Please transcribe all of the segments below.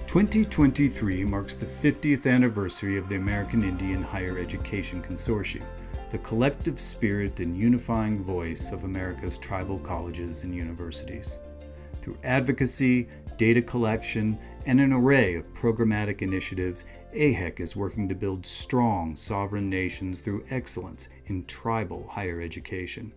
2023 marks the 50th anniversary of the American Indian Higher Education Consortium, the collective spirit and unifying voice of America's tribal colleges and universities. Through advocacy, data collection, and an array of programmatic initiatives, AIHEC is working to build strong, sovereign nations through excellence in tribal higher education.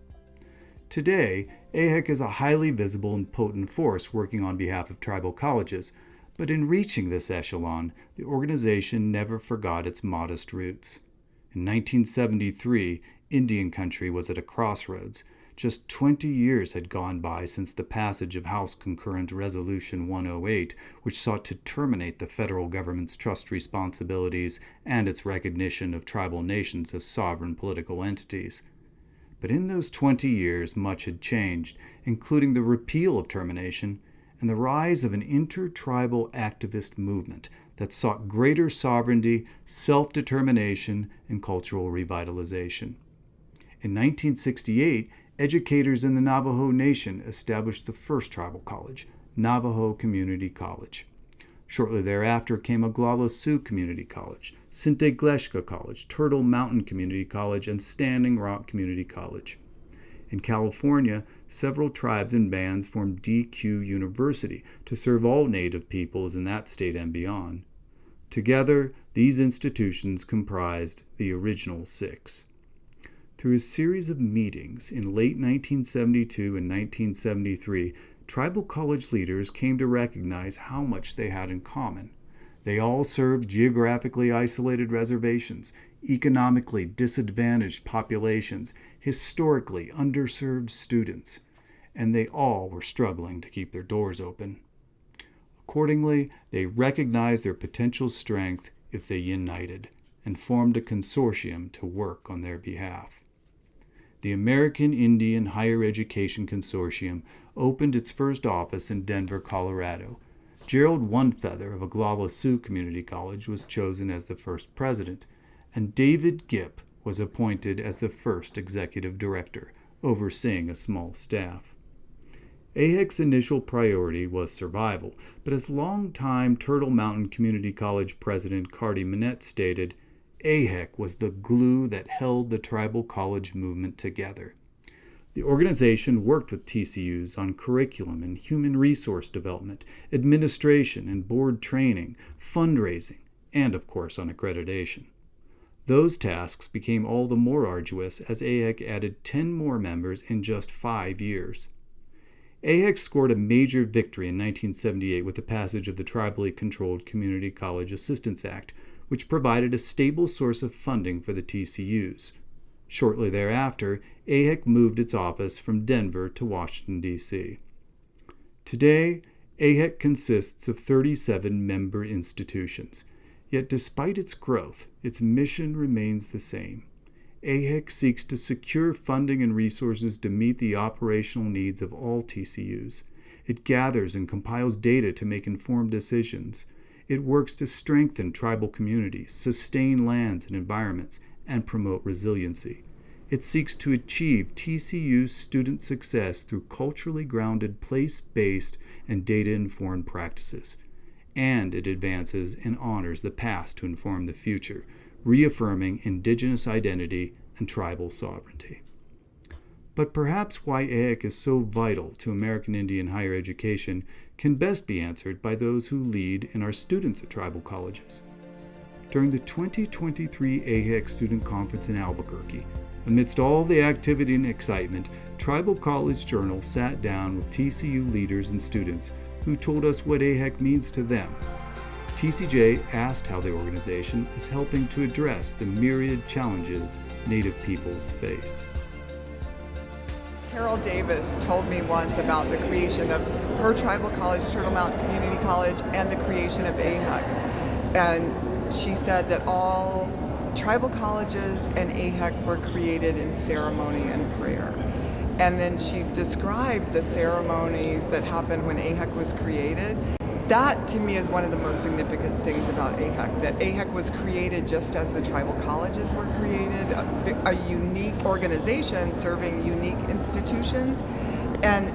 Today, AIHEC is a highly visible and potent force working on behalf of tribal colleges, but in reaching this echelon, the organization never forgot its modest roots. In 1973, Indian country was at a crossroads. Just 20 years had gone by since the passage of House Concurrent Resolution 108, which sought to terminate the federal government's trust responsibilities and its recognition of tribal nations as sovereign political entities. But in those 20 years, much had changed, including the repeal of termination and the rise of an intertribal activist movement that sought greater sovereignty, self-determination, and cultural revitalization. In 1968, educators in the Navajo Nation established the first tribal college, Navajo Community College. Shortly thereafter came Oglala Sioux Community College, Sinte Gleshka College, Turtle Mountain Community College, and Standing Rock Community College. In California, several tribes and bands formed DQ University to serve all Native peoples in that state and beyond. Together, these institutions comprised the original six. Through a series of meetings in late 1972 and 1973, tribal college leaders came to recognize how much they had in common. They all served geographically isolated reservations, economically disadvantaged populations, historically underserved students, and they all were struggling to keep their doors open. Accordingly, they recognized their potential strength if they united and formed a consortium to work on their behalf. The American Indian Higher Education Consortium opened its first office in Denver, Colorado. Gerald Onefeather of Oglala Sioux Community College was chosen as the first president, and David Gipp was appointed as the first executive director, overseeing a small staff. AIHEC's initial priority was survival, but as longtime Turtle Mountain Community College president Cardi Manette stated, AIHEC was the glue that held the tribal college movement together. The organization worked with TCUs on curriculum and human resource development, administration and board training, fundraising, and of course on accreditation. Those tasks became all the more arduous as AIHEC added 10 more members in just 5 years. AIHEC scored a major victory in 1978 with the passage of the Tribally Controlled Community College Assistance Act, which provided a stable source of funding for the TCUs. Shortly thereafter, AIHEC moved its office from Denver to Washington, D.C. Today, AIHEC consists of 37 member institutions. Yet despite its growth, its mission remains the same. AIHEC seeks to secure funding and resources to meet the operational needs of all TCUs. It gathers and compiles data to make informed decisions. It works to strengthen tribal communities, sustain lands and environments, and promote resiliency. It seeks to achieve TCU student success through culturally grounded, place-based, and data-informed practices. And it advances and honors the past to inform the future, reaffirming indigenous identity and tribal sovereignty. But perhaps why AIHEC is so vital to American Indian higher education can best be answered by those who lead and are students at tribal colleges. During the 2023 AIHEC Student Conference in Albuquerque, amidst all the activity and excitement, Tribal College Journal sat down with TCU leaders and students who told us what AIHEC means to them. TCJ asked how the organization is helping to address the myriad challenges Native peoples face. Carol Davis told me once about the creation of her tribal college, Turtle Mountain Community College, and the creation of AIHEC. And she said that all tribal colleges and AIHEC were created in ceremony and prayer. And then she described the ceremonies that happened when AIHEC was created. That, to me, is one of the most significant things about AIHEC, that AIHEC was created just as the tribal colleges were created, a unique organization serving unique institutions. And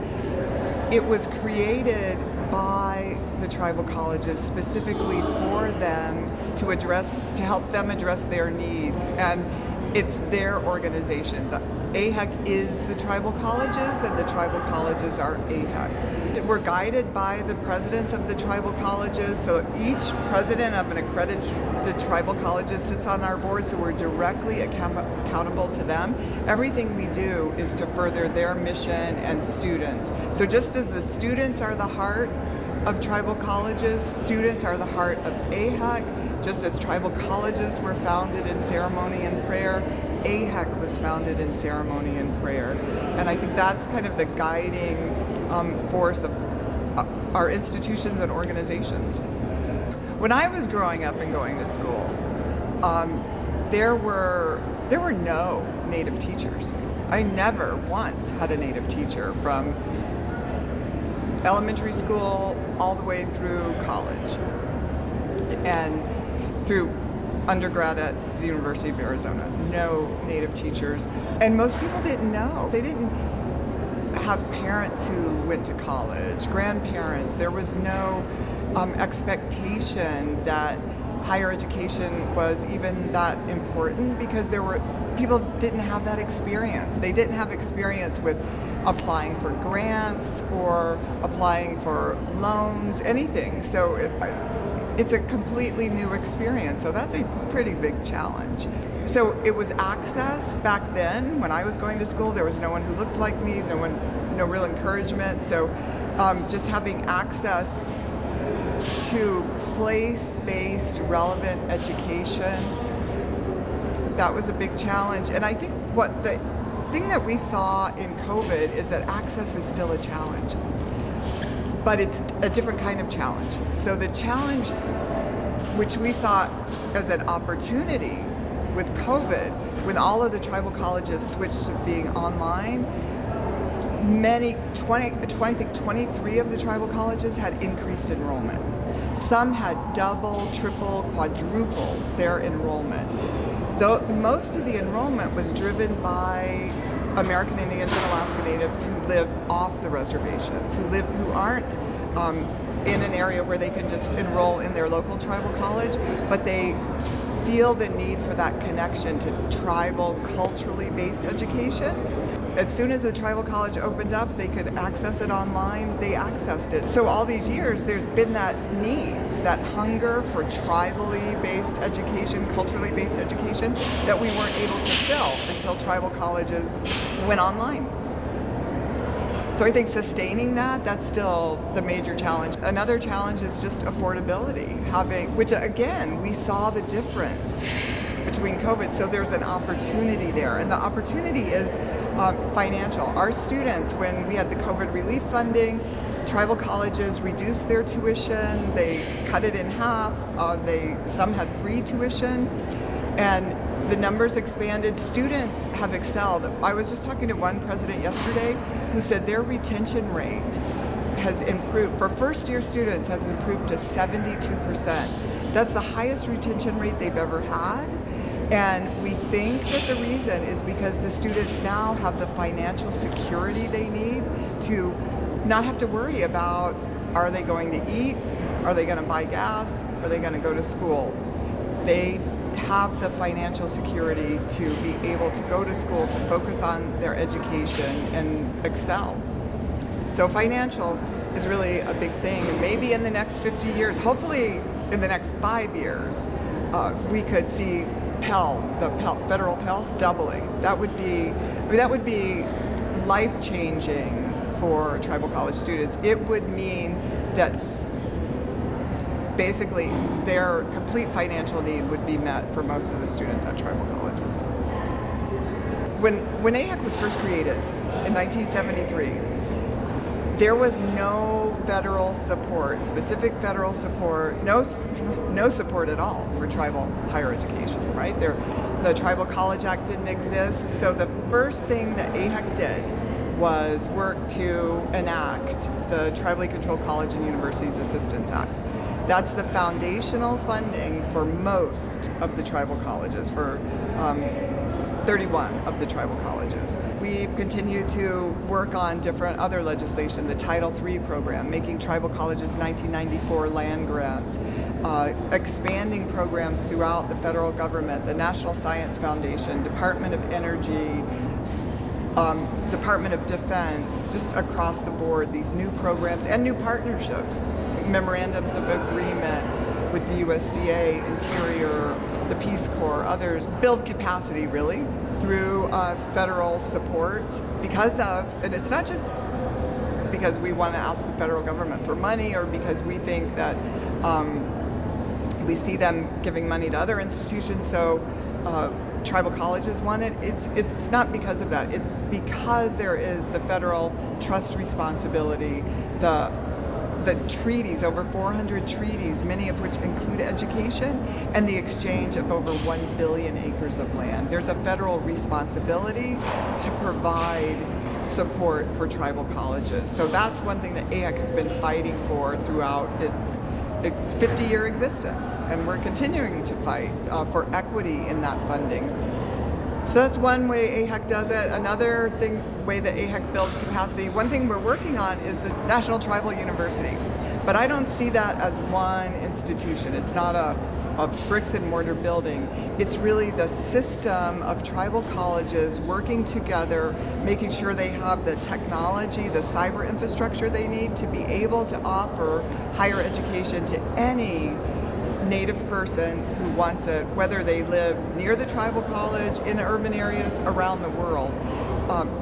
It was created by the tribal colleges specifically for them to help them address their needs, and it's their organization. The AIHEC is the tribal colleges, and the tribal colleges are AIHEC. We're guided by the presidents of the tribal colleges, so each president of an accredited tribal colleges sits on our board, so we're directly accountable to them. Everything we do is to further their mission and students. So just as the students are the heart of tribal colleges, students are the heart of AIHEC. Just as tribal colleges were founded in ceremony and prayer, AIHEC was founded in ceremony and prayer. And I think that's kind of the guiding force of our institutions and organizations. When I was growing up and going to school, there were no Native teachers. I never once had a Native teacher from elementary school all the way through college and through undergrad at the University of Arizona. No Native teachers. And most people didn't know. They didn't have parents who went to college, grandparents. There was no expectation that higher education was even that important because people didn't have that experience. They didn't have experience with applying for grants or applying for loans, anything. So it's a completely new experience. So that's a pretty big challenge. So it was access back then. When I was going to school, there was no one who looked like me, no real encouragement. So just having access to place-based relevant education, that was a big challenge. And I think what the thing that we saw in COVID is that access is still a challenge, but it's a different kind of challenge. So the challenge which we saw as an opportunity with COVID, when all of the tribal colleges switched to being online, I think 23 of the tribal colleges had increased enrollment. Some had double, triple, quadruple their enrollment. Though most of the enrollment was driven by American Indians and Alaska Natives who live off the reservations, who aren't in an area where they can just enroll in their local tribal college, but they feel the need for that connection to tribal, culturally based education. As soon as the tribal college opened up, they could access it online, they accessed it. So all these years, there's been that need, that hunger for tribally based education, culturally based education, that we weren't able to fill until tribal colleges went online. So I think sustaining that's still the major challenge. Another challenge is just affordability, which again, we saw the difference between COVID, so there's an opportunity there, and the opportunity is financial. Our students, when we had the COVID relief funding, tribal colleges reduced their tuition, they cut it in half, some had free tuition, and the numbers expanded. Students have excelled. I was just talking to one president yesterday who said their retention rate has improved. For first-year students, has improved to 72%. That's the highest retention rate they've ever had. And we think that the reason is because the students now have the financial security they need to not have to worry about, are they going to eat? Are they going to buy gas? Are they going to go to school? They have the financial security to be able to go to school, to focus on their education and excel. So financial is really a big thing. And maybe in the next 50 years, hopefully in the next 5 years, we could see federal Pell doubling. That would be life-changing for tribal college students. It would mean that basically their complete financial need would be met for most of the students at tribal colleges. When AIHEC was first created in 1973, there was no federal support, specific federal support, no support at all for tribal higher education, right? The Tribal College Act didn't exist, so the first thing that AIHEC did was work to enact the Tribally Controlled College and Universities Assistance Act. That's the foundational funding for most of the tribal colleges, for 31 of the tribal colleges. We've continued to work on different other legislation, the Title III program, making tribal colleges 1994 land grants, expanding programs throughout the federal government, the National Science Foundation, Department of Energy, Department of Defense, just across the board, these new programs and new partnerships, memorandums of agreement with the USDA, Interior, the Peace Corps, others, build capacity really through federal support because of, and it's not just because we want to ask the federal government for money or because we think that we see them giving money to other institutions, so tribal colleges want it. It's not because of that. It's because there is the federal trust responsibility, the treaties, over 400 treaties, many of which include education, and the exchange of over 1 billion acres of land. There's a federal responsibility to provide support for tribal colleges. So that's one thing that AIHEC has been fighting for throughout its 50-year existence, and we're continuing to fight for equity in that funding. So that's one way AIHEC does it. Another way that AIHEC builds capacity, one thing we're working on is the National Tribal University. But I don't see that as one institution. It's not a bricks and mortar building. It's really the system of tribal colleges working together, making sure they have the technology, the cyber infrastructure they need to be able to offer higher education to any Native person who wants it, whether they live near the tribal college, in urban areas, around the world.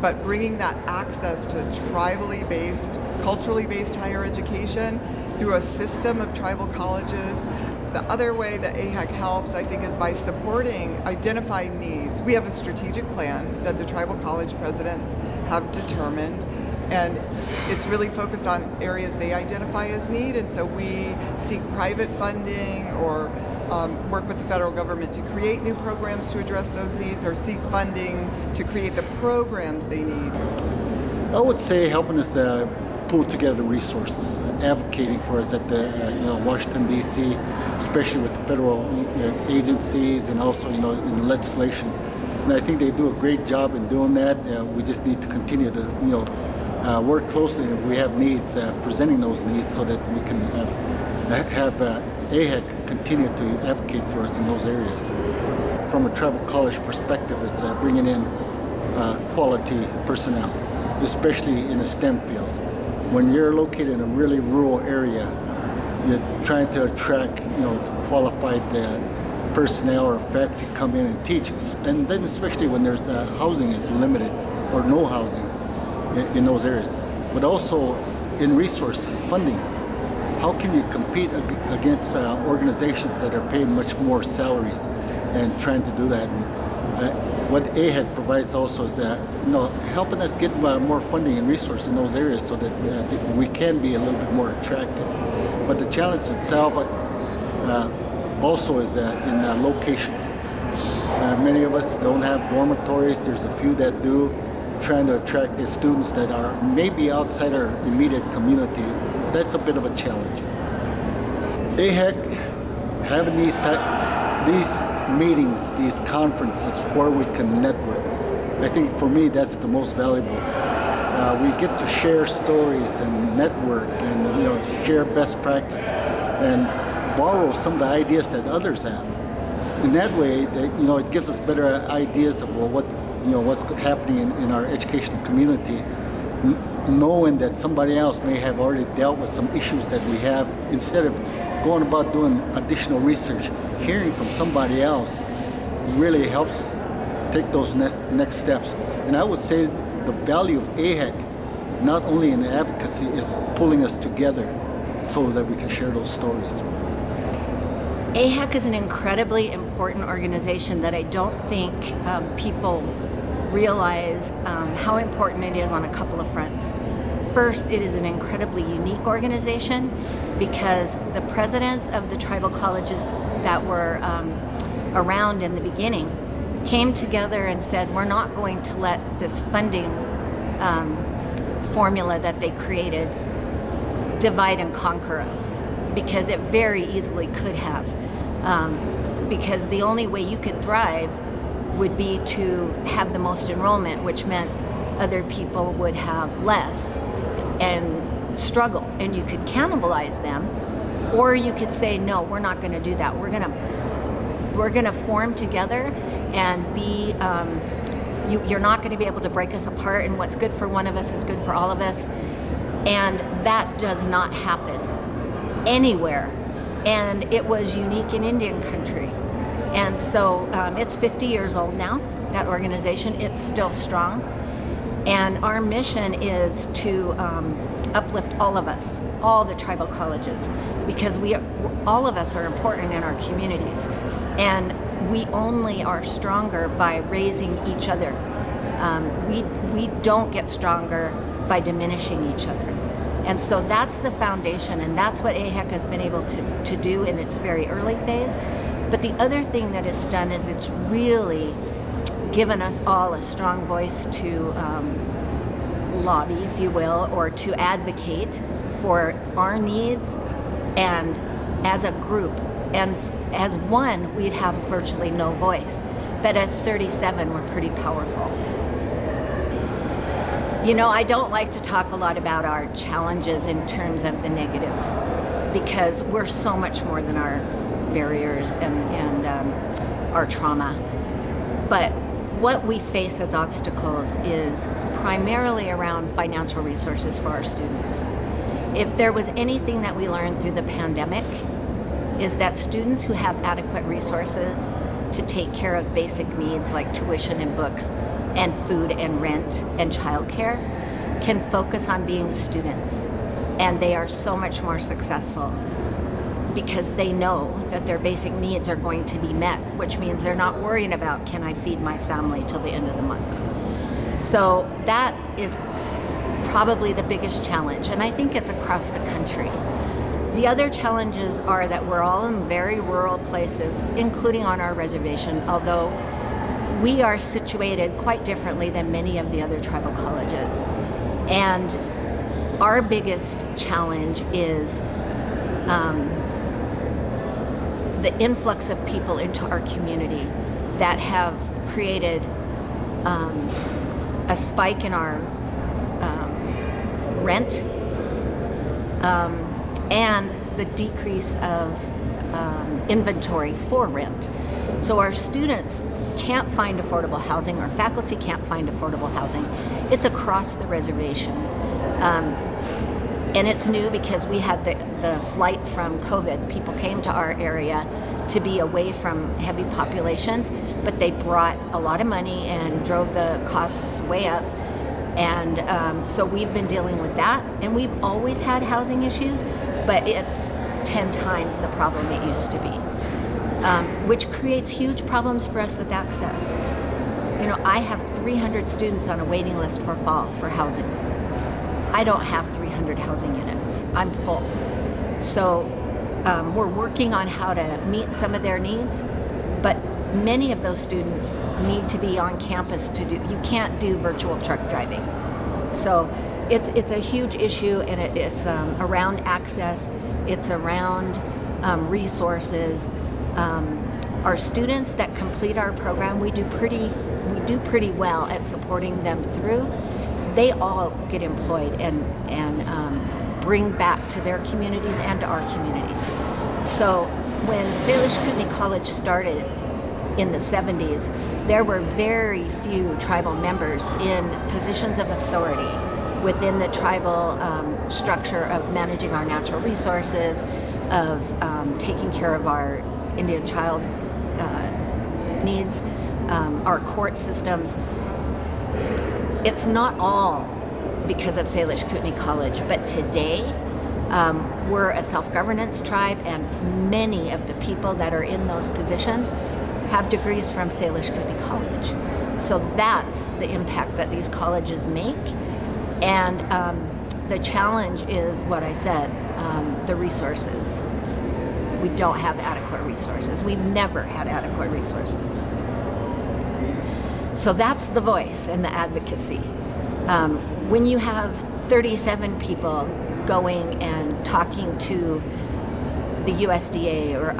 But bringing that access to tribally based, culturally based higher education through a system of tribal colleges. The other way that AIHEC helps, I think, is by supporting identified needs. We have a strategic plan that the tribal college presidents have determined, and it's really focused on areas they identify as need, and so we seek private funding or work with the federal government to create new programs to address those needs, or seek funding to create the programs they need. I would say helping us pull together resources, advocating for us at the Washington D.C., especially with the federal agencies and also in legislation. And I think they do a great job in doing that. We just need to continue to work closely if we have needs, presenting those needs so that we can have AIHEC continue to advocate for us in those areas. From a tribal college perspective, it's bringing in quality personnel, especially in the STEM fields. When you're located in a really rural area, you're trying to attract qualified personnel or faculty to come in and teach. And then especially when there's housing is limited or no housing in those areas. But also in resource funding, how can you compete against organizations that are paying much more salaries and trying to do that? And, what AIHEC provides also is helping us get more funding and resources in those areas so that we can be a little bit more attractive. But the challenge itself also is in location. Many of us don't have dormitories. There's a few that do, trying to attract the students that are maybe outside our immediate community. That's a bit of a challenge. AIHEC having these meetings, these conferences where we can network. I think for me that's the most valuable. We get to share stories and network and share best practice and borrow some of the ideas that others have. In that way, it gives us better ideas of what's happening in our educational community, knowing that somebody else may have already dealt with some issues that we have. Instead of going about doing additional research, hearing from somebody else really helps us take those next steps. And I would say the value of AIHEC, not only in advocacy, is pulling us together so that we can share those stories. AIHEC is an incredibly important organization that I don't think people realize how important it is on a couple of fronts. First, it is an incredibly unique organization because the presidents of the tribal colleges that were around in the beginning came together and said, we're not going to let this funding formula that they created divide and conquer us, because it very easily could have. Because the only way you could thrive would be to have the most enrollment, which meant other people would have less and struggle, and you could cannibalize them, or you could say, no, we're not going to do that. We're going to form together and be. You're not going to be able to break us apart, and what's good for one of us is good for all of us. And that does not happen anywhere. And it was unique in Indian country. And so it's 50 years old now, that organization. It's still strong. And our mission is to uplift all of us, all the tribal colleges, because all of us are important in our communities. And we only are stronger by raising each other. We don't get stronger by diminishing each other. And so that's the foundation, and that's what AIHEC has been able to do in its very early phase. But the other thing that it's done is it's really given us all a strong voice to lobby, if you will, or to advocate for our needs, and as a group. And as one, we'd have virtually no voice. But as 37, we're pretty powerful. You know, I don't like to talk a lot about our challenges in terms of the negative, because we're so much more than our barriers and our trauma. But what we face as obstacles is primarily around financial resources for our students. If there was anything that we learned through the pandemic, is that students who have adequate resources to take care of basic needs like tuition and books and food and rent and childcare can focus on being students, and they are so much more successful because they know that their basic needs are going to be met, which means they're not worrying about, can I feed my family till the end of the month? So that is probably the biggest challenge, and I think it's across the country. The other challenges are that we're all in very rural places, including on our reservation, although we are situated quite differently than many of the other tribal colleges. And our biggest challenge is the influx of people into our community that have created a spike in our rent, and the decrease of inventory for rent. So our students can't find affordable housing, our faculty can't find affordable housing. It's across the reservation. And it's new because we had the flight from COVID. People came to our area to be away from heavy populations, but they brought a lot of money and drove the costs way up. And so we've been dealing with that, and we've always had housing issues, but it's 10 times the problem it used to be, which creates huge problems for us with access. You know, I have 300 students on a waiting list for fall for housing. I don't have 300 housing units. I'm full. So we're working on how to meet some of their needs, but many of those students need to be on campus to do. You can't do virtual truck driving. So it's a huge issue, and it's around access. It's around resources. Our students that complete our program, we do pretty well at supporting them through. They all get employed and bring back to their communities and to our community. So when Salish Kootenai College started in the 70s, there were very few tribal members in positions of authority within the tribal structure of managing our natural resources, of taking care of our Indian child needs, our court systems. It's not all because of Salish Kootenai College, but today we're a self-governance tribe, and many of the people that are in those positions have degrees from Salish Kootenai College. So that's the impact that these colleges make. And the challenge is what I said, the resources. We don't have adequate resources. We've never had adequate resources. So that's the voice and the advocacy. When you have 37 people going and talking to the USDA or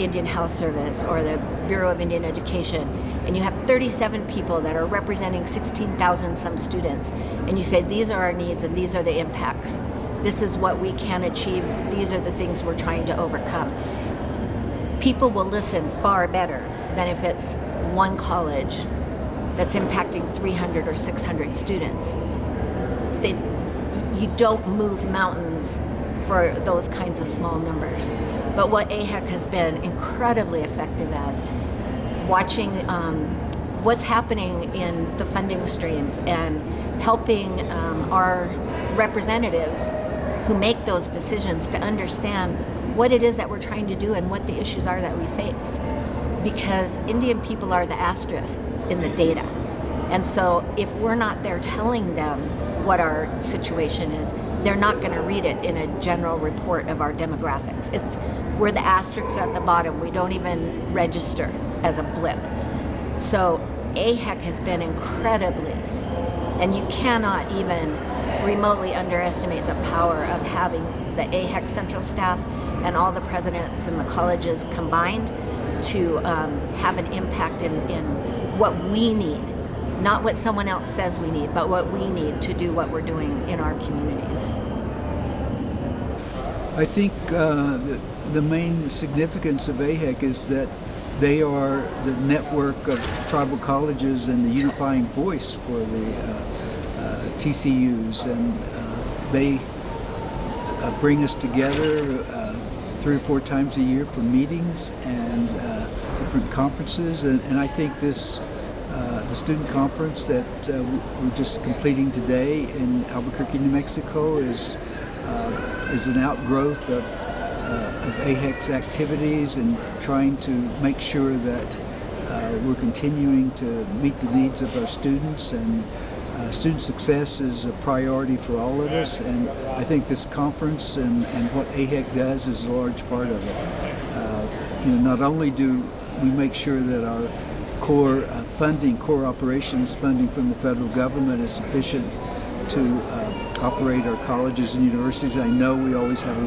Indian Health Service or the Bureau of Indian Education, and you have 37 people that are representing 16,000 some students, and you say these are our needs and these are the impacts, this is what we can achieve, these are the things we're trying to overcome, people will listen far better than if it's one college that's impacting 300 or 600 students. You don't move mountains for those kinds of small numbers. But what AIHEC has been incredibly effective as, watching what's happening in the funding streams and helping our representatives who make those decisions to understand what it is that we're trying to do and what the issues are that we face. Because Indian people are the asterisk in the data. And so if we're not there telling them what our situation is, they're not going to read it in a general report of our demographics. We're the asterisks at the bottom. We don't even register as a blip. So AIHEC has been incredibly, and you cannot even remotely underestimate the power of having the AIHEC central staff and all the presidents and the colleges combined to have an impact in what we need, not what someone else says we need, but what we need to do what we're doing in our communities. I think the main significance of AIHEC is that they are the network of tribal colleges and the unifying voice for the TCUs, and they bring us together 3 or 4 times a year for meetings and different conferences, and I think this the student conference that we're just completing today in Albuquerque, New Mexico is an outgrowth of AIHEC's activities and trying to make sure that we're continuing to meet the needs of our students, and student success is a priority for all of us, and I think this conference and what AIHEC does is a large part of it. Not only do we make sure that our core operations funding from the federal government is sufficient to operate our colleges and universities. I know we always have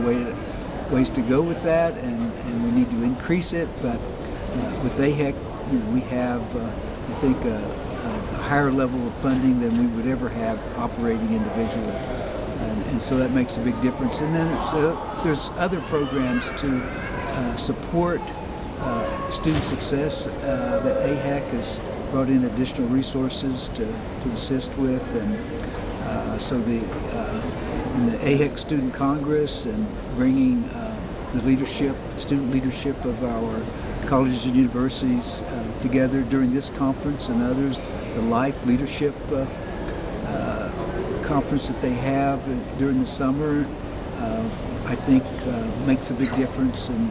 ways to go with that, and we need to increase it, but with AIHEC, we have, I think, a higher level of funding than we would ever have operating individually. And so that makes a big difference. And then there's other programs to support student success that AIHEC has brought in additional resources to assist with, and so in the AIHEC Student Congress and bringing the student leadership of our colleges and universities together during this conference and others, the Life Leadership conference that they have during the summer, I think makes a big difference in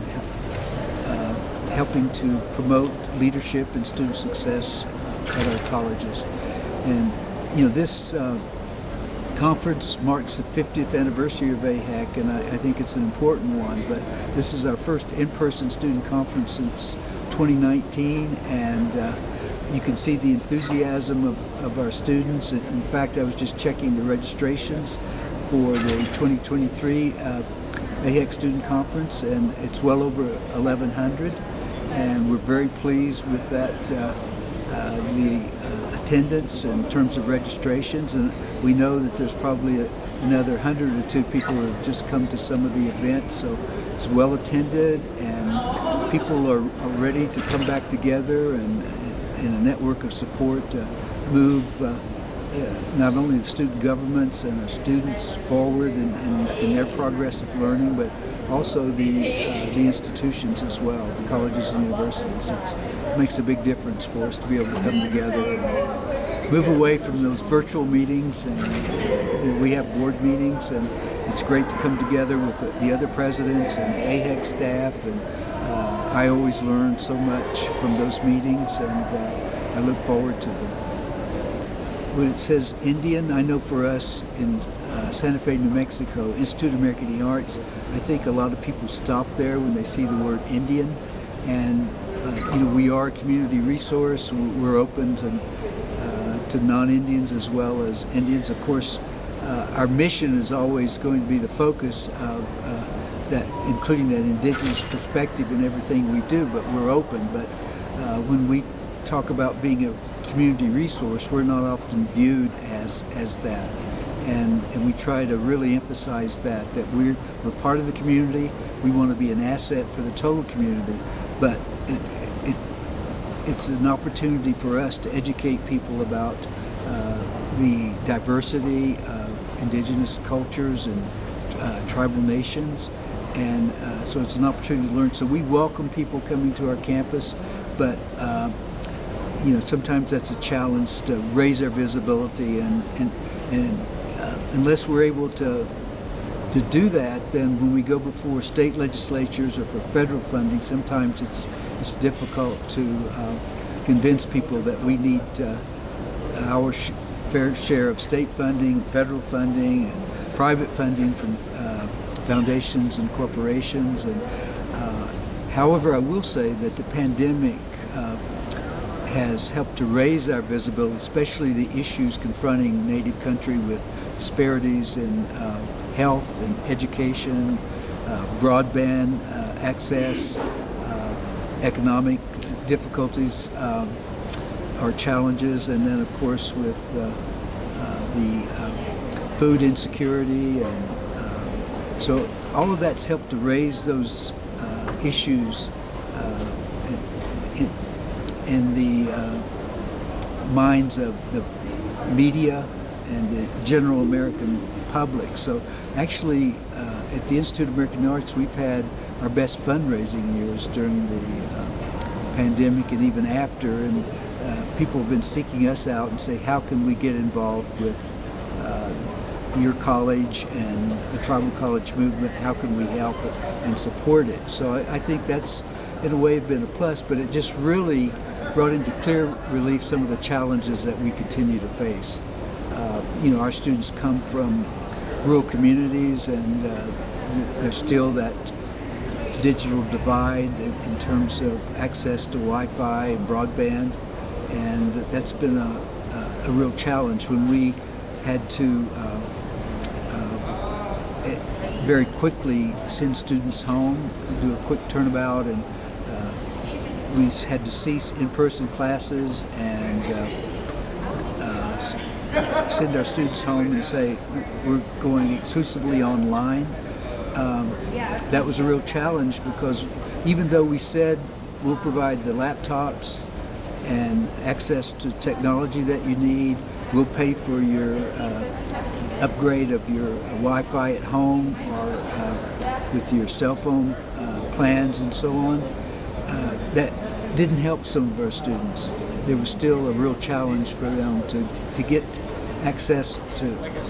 helping to promote leadership and student success at our colleges. And this conference marks the 50th anniversary of AIHEC, and I think it's an important one, but this is our first in-person student conference since 2019, and you can see the enthusiasm of our students. In fact, I was just checking the registrations for the 2023 AIHEC Student Conference, and it's well over 1,100, and we're very pleased with that, the attendance in terms of registrations, and we know that there's probably another 100 or 2 people who have just come to some of the events, so it's well attended, and people are ready to come back together and in a network of support to move not only the student governments and our students forward in their progress of learning, but also the institutions as well, the colleges and universities. It makes a big difference for us to be able to come together and move away from those virtual meetings, and we have board meetings, and it's great to come together with the other presidents and the AIHEC staff, and I always learn so much from those meetings, and I look forward to them. When it says Indian, I know for us in Santa Fe, New Mexico, Institute of American Indian Arts, I think a lot of people stop there when they see the word Indian, and we are a community resource. We're open to non-Indians as well as Indians. Of course, our mission is always going to be the focus of that including that indigenous perspective in everything we do, but we're open. But when we talk about being a community resource, we're not often viewed as that. And we try to really emphasize that we're part of the community. We want to be an asset for the total community, but it's an opportunity for us to educate people about the diversity of indigenous cultures and tribal nations, and so it's an opportunity to learn. So we welcome people coming to our campus, but sometimes that's a challenge to raise our visibility, and unless we're able to do that, then when we go before state legislatures or for federal funding, sometimes it's difficult to convince people that we need our fair share of state funding, federal funding, and private funding from foundations and corporations. And however, I will say that the pandemic has helped to raise our visibility, especially the issues confronting Native country with disparities in health and education, broadband access, economic difficulties or challenges, and then of course with the food insecurity. And so all of that's helped to raise those issues in the minds of the media and the general American public. So actually at the Institute of American Arts, we've had our best fundraising years during the pandemic and even after, and people have been seeking us out and say, how can we get involved with your college and the tribal college movement? How can we help it and support it? So I think that's in a way been a plus, but it just really brought into clear relief some of the challenges that we continue to face. Our students come from rural communities, and there's still that digital divide in terms of access to Wi-Fi and broadband, and that's been a real challenge when we had to very quickly send students home, do a quick turnabout, and we had to cease in-person classes and send our students home and say we're going exclusively online. That was a real challenge, because even though we said we'll provide the laptops and access to technology that you need, we'll pay for your upgrade of your Wi-Fi at home or with your cell phone plans and so on, that didn't help some of our students. There was still a real challenge for them to get access to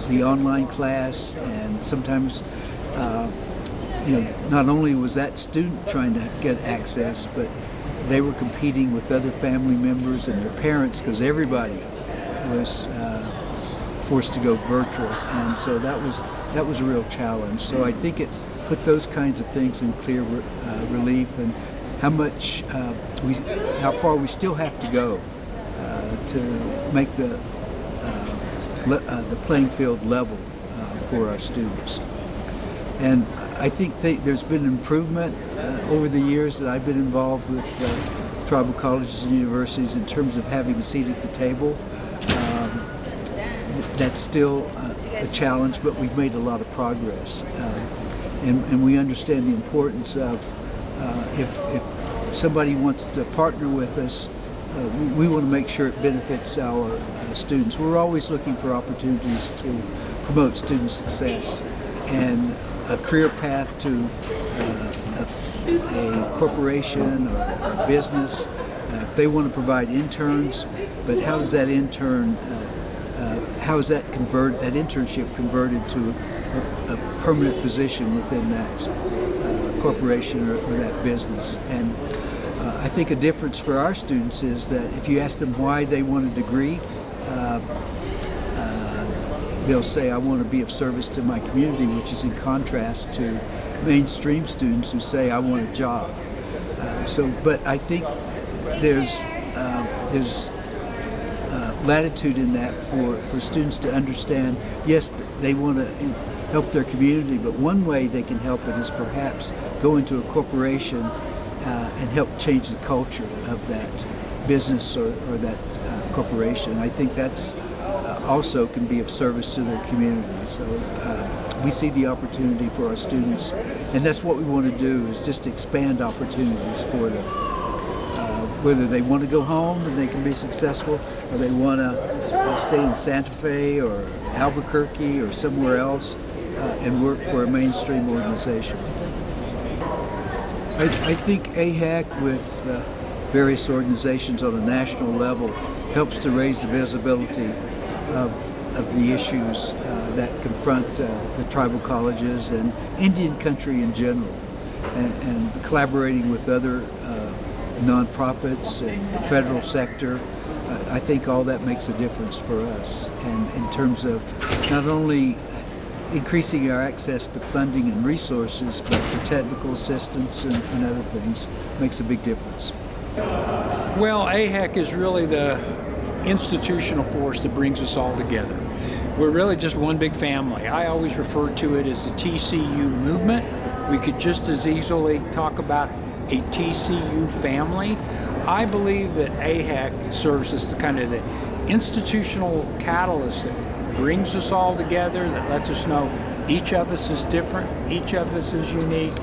the online class, and sometimes not only was that student trying to get access, but they were competing with other family members and their parents, because everybody was forced to go virtual, and so that was a real challenge. So I think it put those kinds of things in clear relief, and how far we still have to go to make the playing field level for our students. And I think there's been improvement over the years that I've been involved with tribal colleges and universities in terms of having a seat at the table. That's still a challenge, but we've made a lot of progress. And we understand the importance of if somebody wants to partner with us, we want to make sure it benefits our students. We're always looking for opportunities to promote student success, and a career path to a corporation or a business. They want to provide interns, but how does that that internship converted to a permanent position within that corporation or that business? And I think a difference for our students is that if you ask them why they want a degree, they'll say, I want to be of service to my community, which is in contrast to mainstream students who say, I want a job. But I think there's latitude in that for students to understand, yes, they want to help their community, but one way they can help it is perhaps go into a corporation and help change the culture of that business or that corporation. I think that's also can be of service to their community. So we see the opportunity for our students, and that's what we want to do, is just expand opportunities for them. Whether they want to go home and they can be successful, or they want to stay in Santa Fe or Albuquerque or somewhere else and work for a mainstream organization. I think AIHEC with various organizations on a national level helps to raise the visibility of the issues that confront the tribal colleges and Indian country in general, and collaborating with other nonprofits and federal sector. I think all that makes a difference for us, and in terms of not only increasing our access to funding and resources, but for technical assistance and other things, makes a big difference. Well, AIHEC is really the institutional force that brings us all together. We're really just one big family. I always refer to it as the TCU movement. We could just as easily talk about a TCU family. I believe that AIHEC serves as the kind of the institutional catalyst that brings us all together, that lets us know each of us is different, each of us is unique,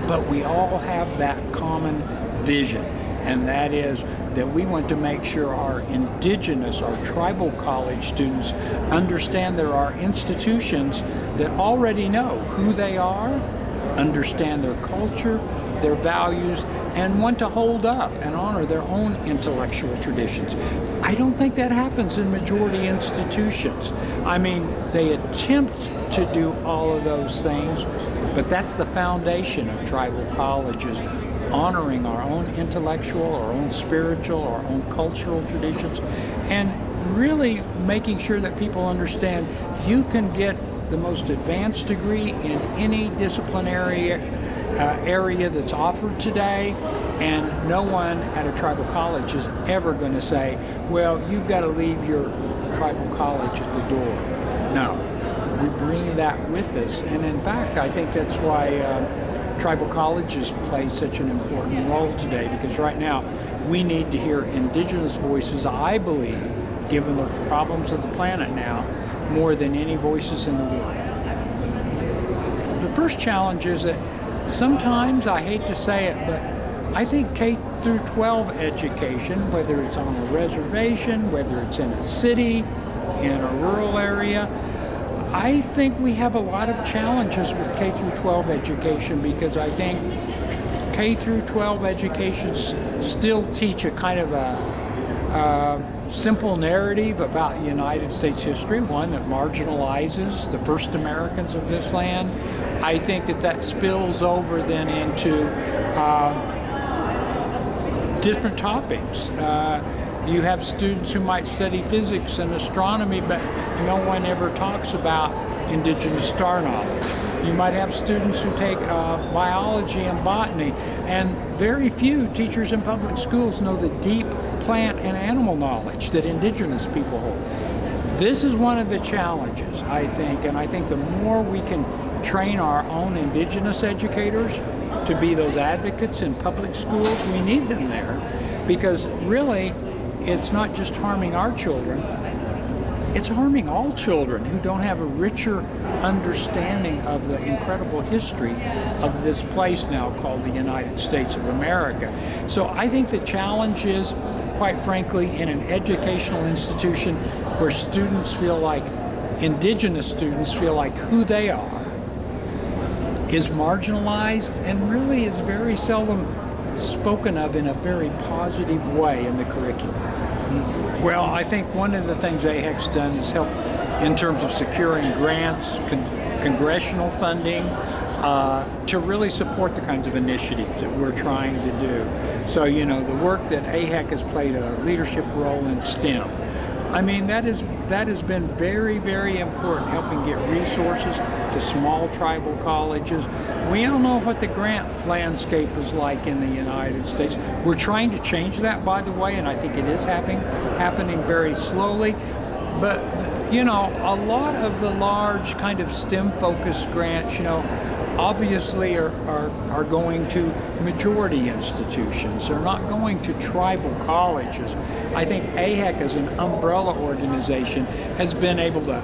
but we all have that common vision, and that is that we want to make sure our indigenous, our tribal college students understand there are institutions that already know who they are, understand their culture, their values, and want to hold up and honor their own intellectual traditions. I don't think that happens in majority institutions. I mean, they attempt to do all of those things, but that's the foundation of tribal colleges, honoring our own intellectual, our own spiritual, our own cultural traditions, and really making sure that people understand you can get the most advanced degree in any disciplinary area that's offered today, and no one at a tribal college is ever going to say, well, you've got to leave your tribal college at the door. No, we bring that with us, and in fact, I think that's why tribal colleges play such an important role today, because right now we need to hear indigenous voices, I believe, given the problems of the planet now, more than any voices in the world. The first challenge is that sometimes, I hate to say it, but I think K through 12 education, whether it's on a reservation, whether it's in a city, in a rural area, I think we have a lot of challenges with K through 12 education, because I think K through 12 educations still teach a kind of a simple narrative about United States history, one that marginalizes the first Americans of this land. I think that spills over then into different topics. You have students who might study physics and astronomy, but no one ever talks about indigenous star knowledge. You might have students who take biology and botany, and very few teachers in public schools know the deep plant and animal knowledge that indigenous people hold. This is one of the challenges, I think, and I think the more we can train our own indigenous educators to be those advocates in public schools, we need them there, because really it's not just harming our children, it's harming all children who don't have a richer understanding of the incredible history of this place now called the United States of America. So I think the challenge is, quite frankly, in an educational institution where students feel like, indigenous students feel like who they are is marginalized and really is very seldom spoken of in a very positive way in the curriculum. Well, I think one of the things AIHEC's done is help in terms of securing grants, congressional funding, to really support the kinds of initiatives that we're trying to do. So, the work that AIHEC has played a leadership role in STEM. I mean, that has been very, very important, helping get resources to small tribal colleges. We all know what the grant landscape is like in the United States. We're trying to change that, by the way, and I think it is happening very slowly. But a lot of the large kind of STEM-focused grants, obviously are going to majority institutions. They're not going to tribal colleges. I think AIHEC as an umbrella organization has been able to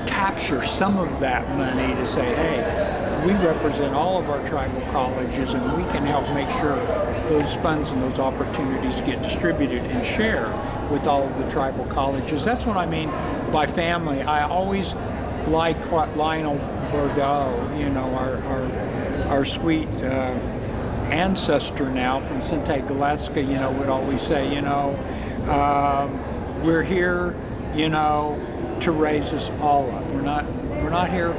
capture some of that money to say, hey, we represent all of our tribal colleges and we can help make sure those funds and those opportunities get distributed and shared with all of the tribal colleges. That's what I mean by family. I always like what Lionel Bordeaux, our sweet ancestor now from Sinte Galeska, would always say, we're here, to raise us all up. We're not here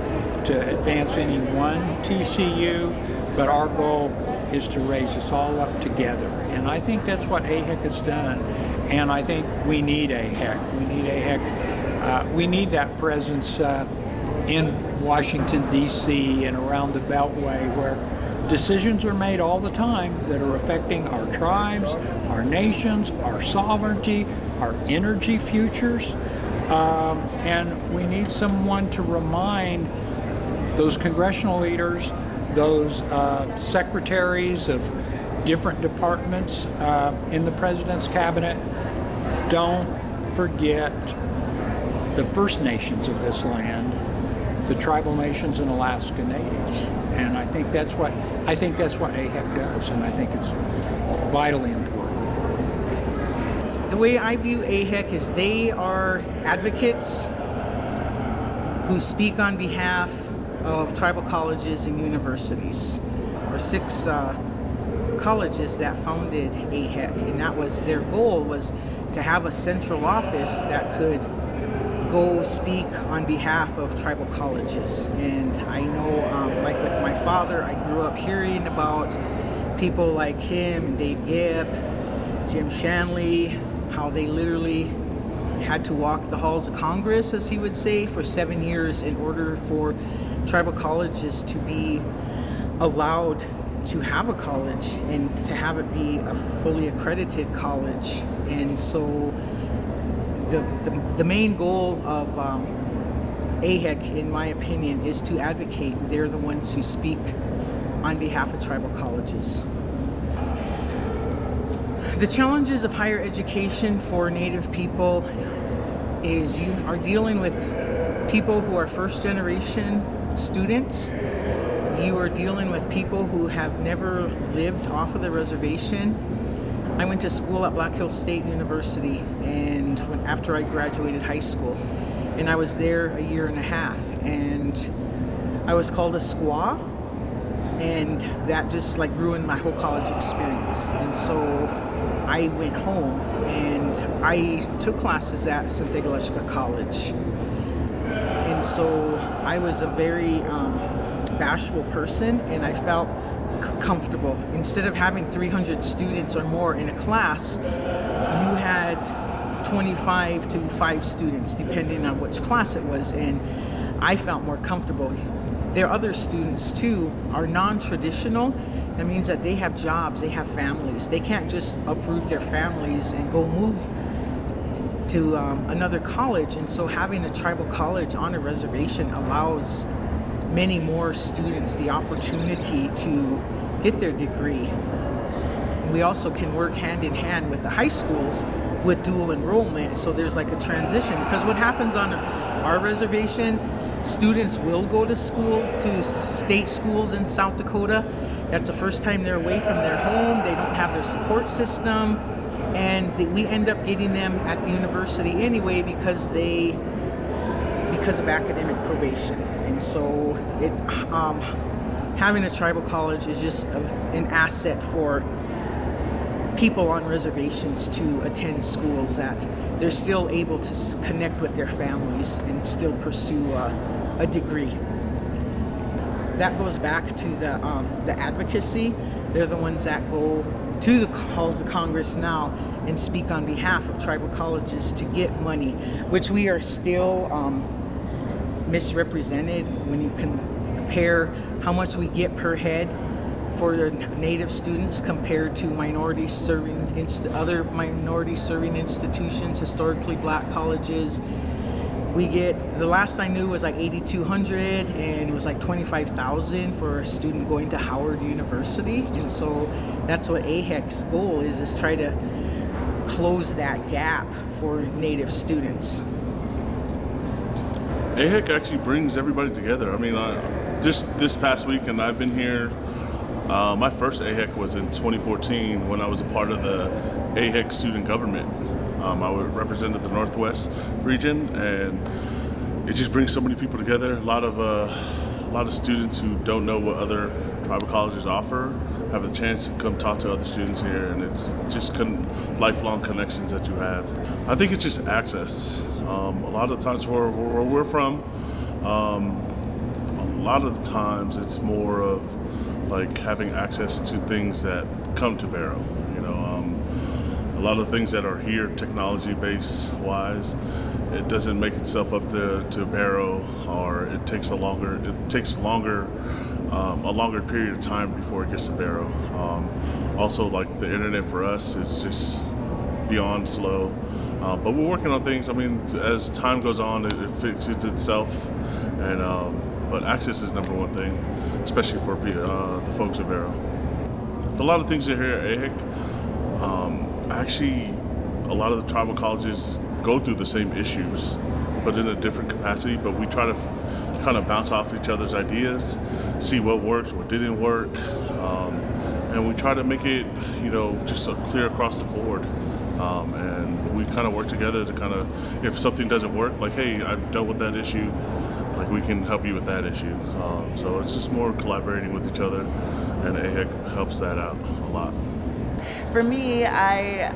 to advance any one TCU, but our goal is to raise us all up together. And I think that's what AIHEC has done. And I think we need AIHEC. We need AIHEC. We need that presence in Washington, D.C. and around the Beltway, where decisions are made all the time that are affecting our tribes, our nations, our sovereignty, our energy futures. And we need someone to remind those congressional leaders, those secretaries of different departments in the president's cabinet, don't forget the First Nations of this land, the tribal nations and Alaska Natives. And I think that's what AIHEC does, and I think it's vitally important. The way I view AIHEC is they are advocates who speak on behalf of tribal colleges and universities. There were 6 colleges that founded AIHEC, and that was their goal, was to have a central office that could go speak on behalf of tribal colleges. And I know, like with my father, I grew up hearing about people like him, Dave Gibb, Jim Shanley, how they literally had to walk the halls of Congress, as he would say, for 7 years in order for tribal colleges to be allowed to have a college and to have it be a fully accredited college. And so the main goal of AIHEC, in my opinion, is to advocate. They're the ones who speak on behalf of tribal colleges. The challenges of higher education for Native people is you are dealing with people who are first generation students. You are dealing with people who have never lived off of the reservation. I went to school at Black Hills State University, and after I graduated high school, and I was there a year and a half, and I was called a squaw, and that just like ruined my whole college experience. And so I went home and I took classes at Sinte Galeska College. And so I was a very bashful person, and I felt comfortable. Instead of having 300 students or more in a class, you had 25 to 5 students, depending on which class it was, and I felt more comfortable. Their other students too are non-traditional. That means that they have jobs, they have families. They can't just uproot their families and go move to another college. And so having a tribal college on a reservation allows many more students the opportunity to get their degree. We also can work hand in hand with the high schools with dual enrollment, so there's like a transition, because what happens on our reservation, students will go to school, to state schools in South Dakota. That's the first time they're away from their home. They don't have their support system, and we end up getting them at the university anyway because of academic probation. And so having a tribal college is just an asset for people on reservations to attend schools that they're still able to connect with their families and still pursue a degree. That goes back to the advocacy. They're the ones that go to the halls of Congress now and speak on behalf of tribal colleges to get money, which we are still misrepresented when you can compare how much we get per head for the Native students compared to other minority serving institutions, historically black colleges. We get, the last I knew was like 8,200, and it was like 25,000 for a student going to Howard University. And so that's what AIHEC's goal is try to close that gap for Native students. AIHEC actually brings everybody together. I mean, just this past week, and I've been here, my first AIHEC was in 2014 when I was a part of the AIHEC student government. I represented the Northwest region, and it just brings so many people together. A lot of students who don't know what other tribal colleges offer have the chance to come talk to other students here, and it's just lifelong connections that you have. I think it's just access. A lot of the times where we're from, a lot of the times it's more of like having access to things that come to Barrow. You know, a lot of things that are here technology-based wise, it doesn't make itself up to Barrow, or it takes a longer period of time before it gets to Barrow. Also, like the internet for us is just beyond slow. But we're working on things. I mean, as time goes on, it fixes itself. And but access is number one thing, especially for the folks at Barrow. A lot of things here at AIHEC. Actually, a lot of the tribal colleges go through the same issues, but in a different capacity. But we try to kind of bounce off each other's ideas, see what works, what didn't work, and we try to make it, you know, just clear across the board. And we kind of work together to kind of, if something doesn't work, like, hey, I've dealt with that issue, like we can help you with that issue. So it's just more collaborating with each other, and AIHEC helps that out a lot. For me, I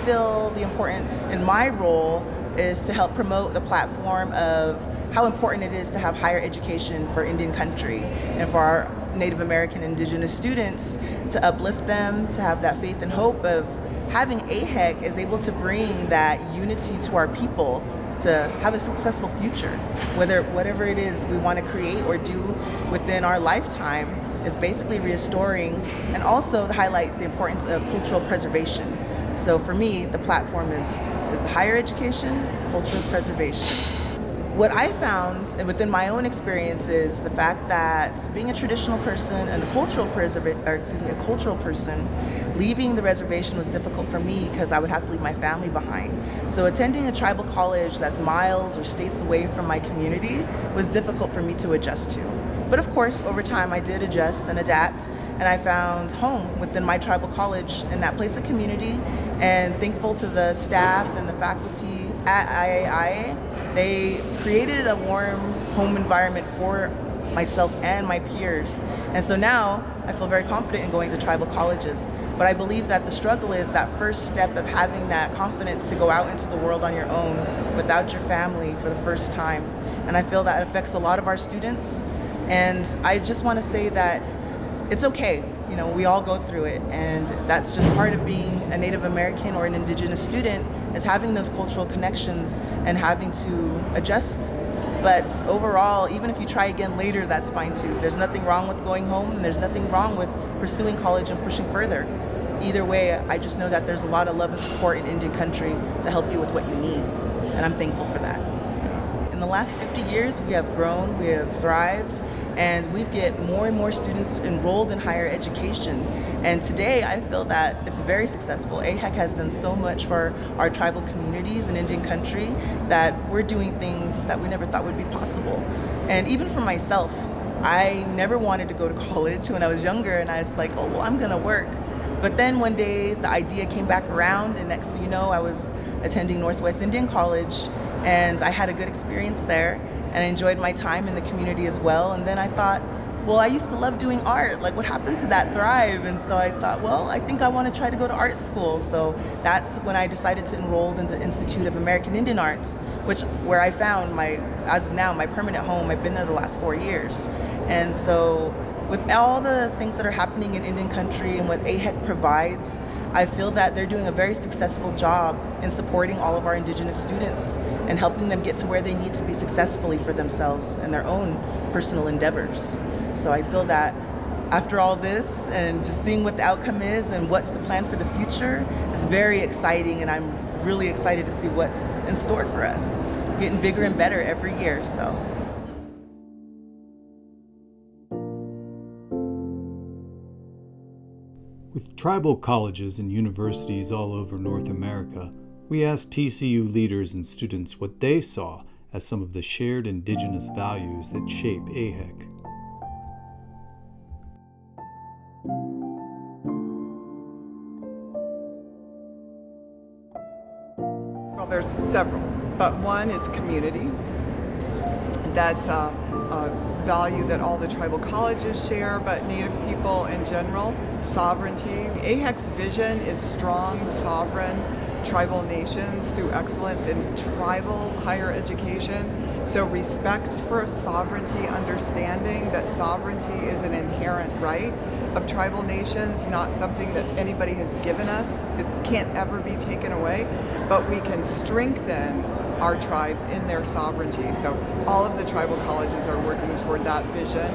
feel the importance in my role is to help promote the platform of how important it is to have higher education for Indian country and for our Native American Indigenous students, to uplift them, to have that faith and hope of having AIHEC is able to bring that unity to our people to have a successful future. Whatever it is we want to create or do within our lifetime is basically restoring, and also to highlight the importance of cultural preservation. So for me, the platform is higher education, cultural preservation. What I found, and within my own experience, is the fact that being a traditional person and a cultural person, leaving the reservation was difficult for me because I would have to leave my family behind. So attending a tribal college that's miles or states away from my community was difficult for me to adjust to. But of course, over time, I did adjust and adapt, and I found home within my tribal college in that place of community. And thankful to the staff and the faculty at AIHEC, they created a warm home environment for myself and my peers. And so now I feel very confident in going to tribal colleges. But I believe that the struggle is that first step of having that confidence to go out into the world on your own without your family for the first time. And I feel that affects a lot of our students. And I just want to say that it's okay. You know, we all go through it, and that's just part of being a Native American or an Indigenous student, is having those cultural connections and having to adjust. But overall, even if you try again later, that's fine too. There's nothing wrong with going home, and there's nothing wrong with pursuing college and pushing further. Either way, I just know that there's a lot of love and support in Indian country to help you with what you need, and I'm thankful for that. In the last 50 years, we have grown, we have thrived, and we get more and more students enrolled in higher education. And today I feel that it's very successful. AIHEC has done so much for our tribal communities in Indian country that we're doing things that we never thought would be possible. And even for myself, I never wanted to go to college when I was younger, and I was like, oh, well, I'm gonna work. But then one day the idea came back around, and next thing you know, I was attending Northwest Indian College, and I had a good experience there. And I enjoyed my time in the community as well. And then I thought, well, I used to love doing art. Like, what happened to that thrive? And so I thought, well, I think I want to try to go to art school. So that's when I decided to enroll in the Institute of American Indian Arts, where I found as of now, my permanent home. I've been there the last 4 years. And so with all the things that are happening in Indian country and what AIHEC provides, I feel that they're doing a very successful job in supporting all of our Indigenous students and helping them get to where they need to be successfully for themselves and their own personal endeavors. So I feel that after all this and just seeing what the outcome is and what's the plan for the future, it's very exciting, and I'm really excited to see what's in store for us. getting bigger and better every year. So. With tribal colleges and universities all over North America, we asked TCU leaders and students what they saw as some of the shared indigenous values that shape AIHEC. Well, there's several, but one is community. That's a value that all the tribal colleges share, but Native people in general. Sovereignty. AIHEC's vision is strong, sovereign tribal nations through excellence in tribal higher education. So respect for sovereignty, understanding that sovereignty is an inherent right of tribal nations, not something that anybody has given us. It can't ever be taken away, but we can strengthen our tribes in their sovereignty. So all of the tribal colleges are working toward that vision.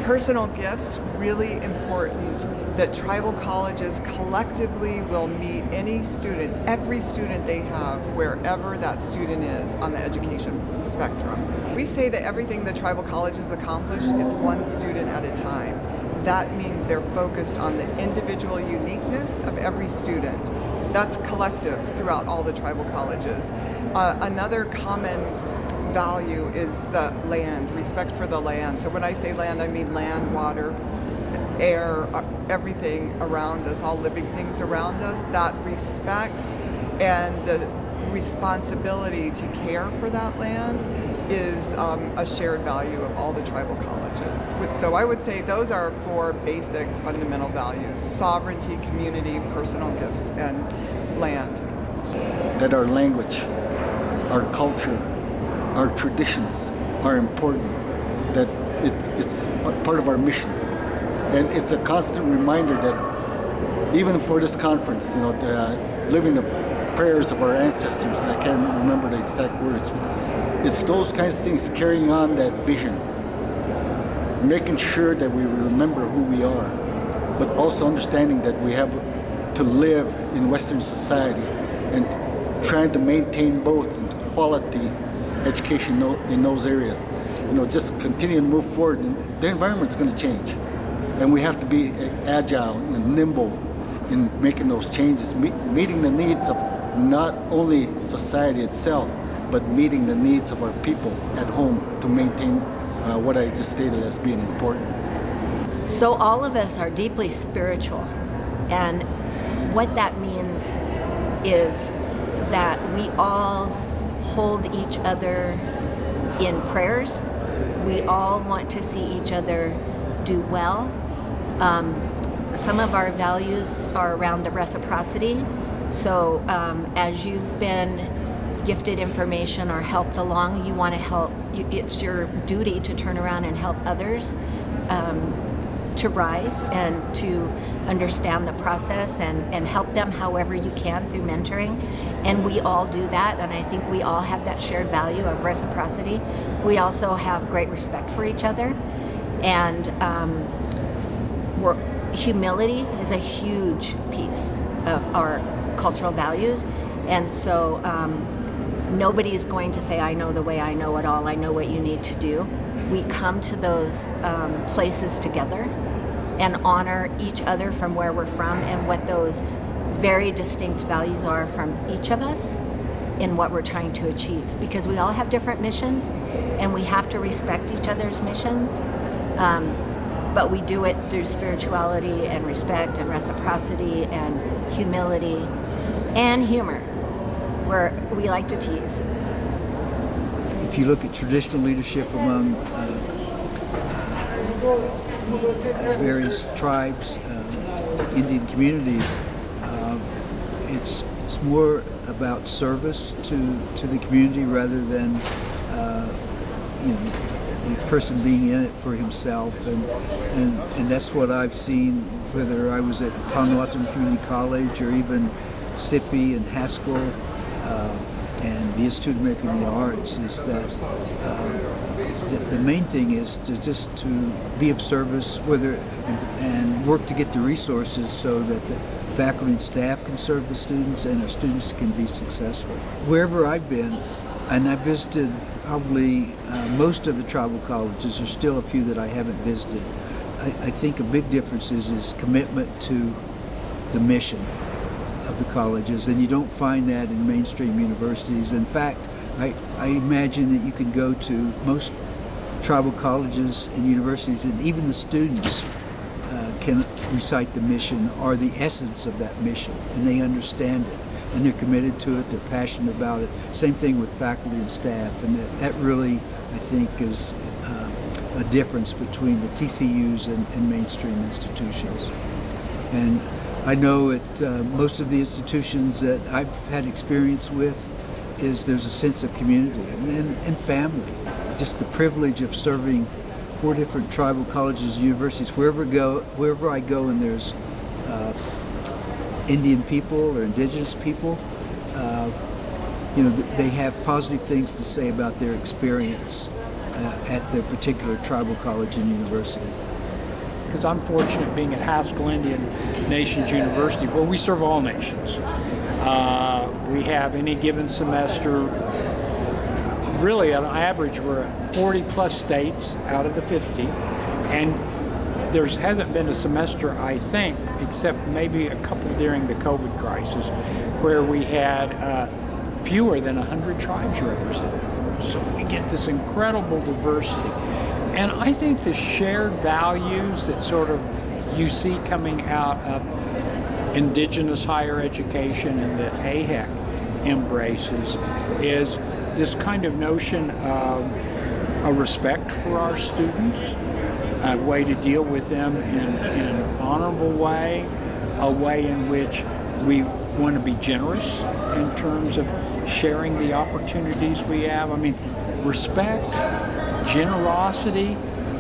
Personal gifts, really important that tribal colleges collectively will meet any student, every student they have, wherever that student is on the education spectrum. We say that everything the tribal colleges accomplish is one student at a time. That means they're focused on the individual uniqueness of every student. That's collective throughout all the tribal colleges. Another common value is the land, respect for the land. So when I say land, I mean land, water, air, everything around us, all living things around us. That respect and the responsibility to care for that land is a shared value of all the tribal colleges. So I would say those are four basic fundamental values: sovereignty, community, personal gifts, and land. That our language, our culture, our traditions are important, that it's a part of our mission. And it's a constant reminder that even for this conference, living the prayers of our ancestors, I can't remember the exact words, it's those kinds of things, carrying on that vision, making sure that we remember who we are, but also understanding that we have to live in Western society and trying to maintain both quality education in those areas. Just continue to move forward, and the environment's going to change. And we have to be agile and nimble in making those changes, meeting the needs of not only society itself, but meeting the needs of our people at home to maintain what I just stated as being important. So all of us are deeply spiritual, and what that means is that we all hold each other in prayers. We all want to see each other do well. Some of our values are around the reciprocity. So as you've been gifted information or helped along, you want to help. It's your duty to turn around and help others to rise and to understand the process and help them however you can through mentoring. And we all do that, and I think we all have that shared value of reciprocity. We also have great respect for each other, and humility is a huge piece of our cultural values. And so nobody is going to say, I know the way, I know it all, I know what you need to do. We come to those places together and honor each other from where we're from and what those very distinct values are from each of us in what we're trying to achieve. Because we all have different missions and we have to respect each other's missions. But we do it through spirituality and respect and reciprocity and humility and humor, where we like to tease. If you look at traditional leadership among various tribes, Indian communities, it's more about service to the community rather than the person being in it for himself, and that's what I've seen, whether I was at Tonawatun Community College or even SIPI and Haskell and the Institute of American Arts, is that the main thing is to be of service, and work to get the resources so that the faculty and staff can serve the students and our students can be successful. Wherever I've been, and I visited probably most of the tribal colleges. There's still a few that I haven't visited. I think a big difference is commitment to the mission of the colleges, and you don't find that in mainstream universities. In fact, I imagine that you could go to most tribal colleges and universities, and even the students can recite the mission or the essence of that mission, and they understand it, and they're committed to it, they're passionate about it. Same thing with faculty and staff, and that really, I think, is a difference between the TCUs and mainstream institutions. And I know at most of the institutions that I've had experience with there's a sense of community and family. Just the privilege of serving 4 different tribal colleges and universities. Wherever I go and there's Indian people or indigenous people, they have positive things to say about their experience at their particular tribal college and university. Because I'm fortunate being at Haskell Indian Nations University, where we serve all nations. We have any given semester, really on average, we're at 40 plus states out of the 50, and there hasn't been a semester, I think, except maybe a couple during the COVID crisis, where we had fewer than 100 tribes represented. So we get this incredible diversity. And I think the shared values that sort of you see coming out of indigenous higher education and that AIHEC embraces is this kind of notion of a respect for our students, a way to deal with them in an honorable way, a way in which we want to be generous in terms of sharing the opportunities we have. I mean, respect, generosity,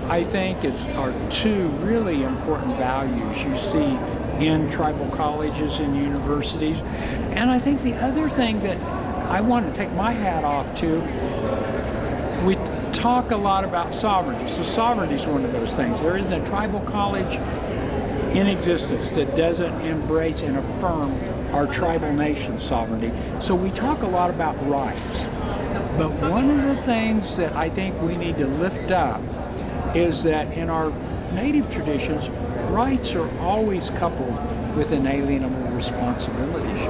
I think, are 2 really important values you see in tribal colleges and universities. And I think the other thing that I want to take my hat off to, we talk a lot about sovereignty. So sovereignty is one of those things. There isn't a tribal college in existence that doesn't embrace and affirm our tribal nation sovereignty. So we talk a lot about rights. But one of the things that I think we need to lift up is that in our native traditions, rights are always coupled with inalienable responsibilities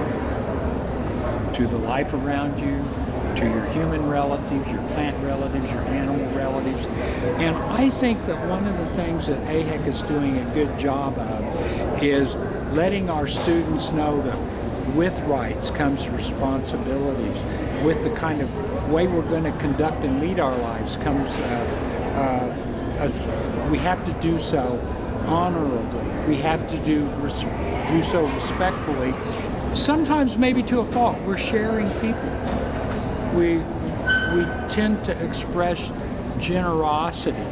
to the life around you, to your human relatives, your plant relatives, your animal relatives. And I think that one of the things that AIHEC is doing a good job of is letting our students know that with rights comes responsibilities. With the kind of way we're going to conduct and lead our lives comes, we have to do so honorably. We have to do so respectfully. Sometimes maybe to a fault. We're sharing people. We tend to express generosity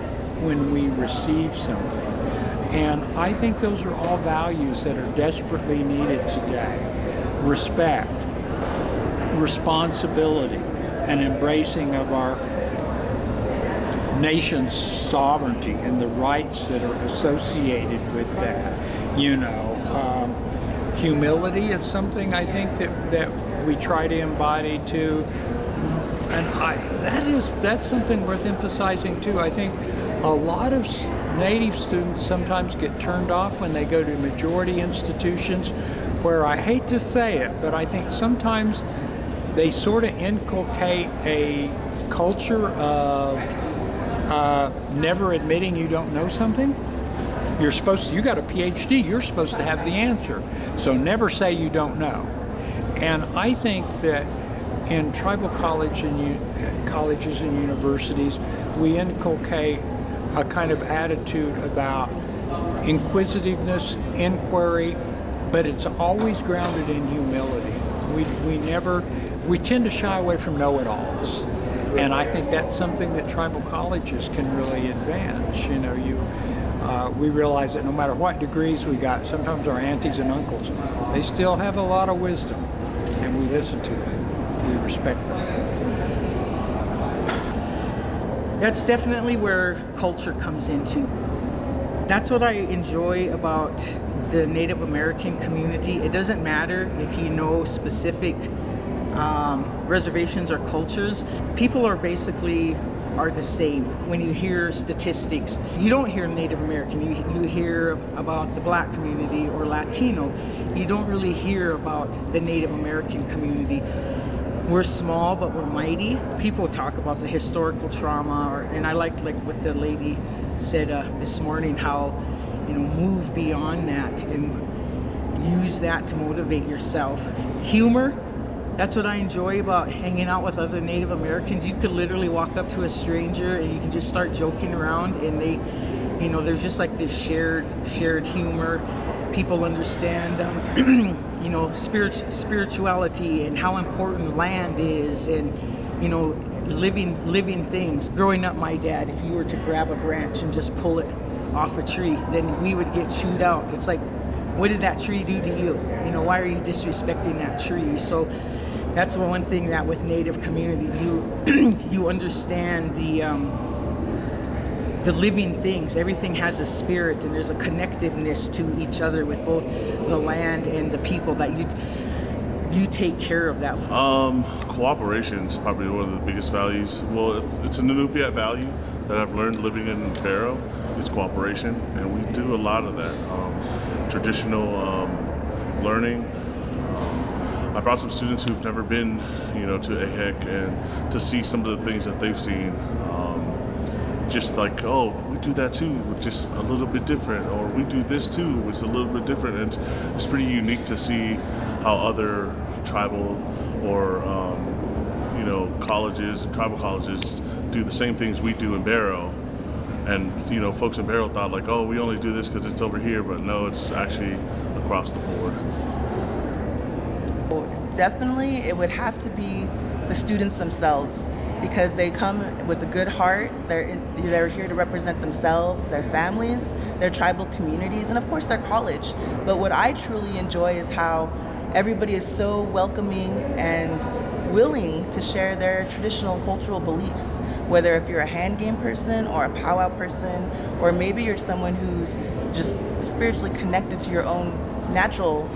when we receive something. And I think those are all values that are desperately needed today. Respect, responsibility, and embracing of our nation's sovereignty and the rights that are associated with that. Humility is something I think that we try to embody too. And that's something worth emphasizing too. I think a lot of Native students sometimes get turned off when they go to majority institutions where, I hate to say it, but I think sometimes they sort of inculcate a culture of never admitting you don't know something. You got a PhD, you're supposed to have the answer. So never say you don't know. And I think that in tribal colleges and universities, we inculcate a kind of attitude about inquisitiveness, inquiry, but it's always grounded in humility. We tend to shy away from know-it-alls. And I think that's something that tribal colleges can really advance. We realize that no matter what degrees we got, sometimes our aunties and uncles, they still have a lot of wisdom, and we listen to them. We respect them. That's definitely where culture comes into. That's what I enjoy about the Native American community. It doesn't matter if you know specific reservations or cultures, people are the same. When you hear statistics, you don't hear Native American, you hear about the Black community or Latino. You don't really hear about the Native American community. We're small, but we're mighty. People talk about the historical trauma, and I liked like what the lady said this morning, how, move beyond that and use that to motivate yourself. Humor, that's what I enjoy about hanging out with other Native Americans. You could literally walk up to a stranger and you can just start joking around, and they, there's just like this shared humor. People understand, spirituality and how important land is, and living things. Growing up, my dad, if you were to grab a branch and just pull it off a tree, then we would get chewed out. It's like, what did that tree do to you? Why are you disrespecting that tree? So that's one thing that with Native community, you understand the living things. Everything has a spirit, and there's a connectiveness to each other with both the land and the people that you take care of that. Cooperation is probably one of the biggest values. Well, it's an Inupiat value that I've learned living in Barrow. It's cooperation, and we do a lot of that. Traditional learning. I brought some students who've never been, to AIHEC, and to see some of the things that they've seen. Just like, oh, we do that too, just a little bit different, or we do this too, which is a little bit different. And it's pretty unique to see how other tribal or colleges and tribal colleges do the same things we do in Barrow. And folks in Barrow thought like, oh, we only do this because it's over here, but no, it's actually across the board. Definitely, it would have to be the students themselves, because they come with a good heart. They're here to represent themselves, their families, their tribal communities, and of course their college. But what I truly enjoy is how everybody is so welcoming and willing to share their traditional cultural beliefs, whether if you're a hand game person or a powwow person, or maybe you're someone who's just spiritually connected to your own natural,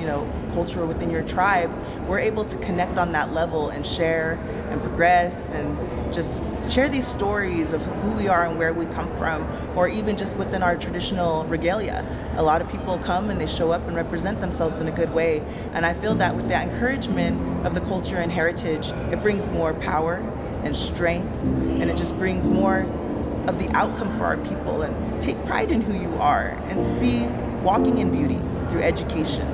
culture within your tribe. We're able to connect on that level and share and progress and just share these stories of who we are and where we come from, or even just within our traditional regalia. A lot of people come and they show up and represent themselves in a good way. And I feel that with that encouragement of the culture and heritage, it brings more power and strength, and it just brings more of the outcome for our people. And take pride in who you are, and to be walking in beauty through education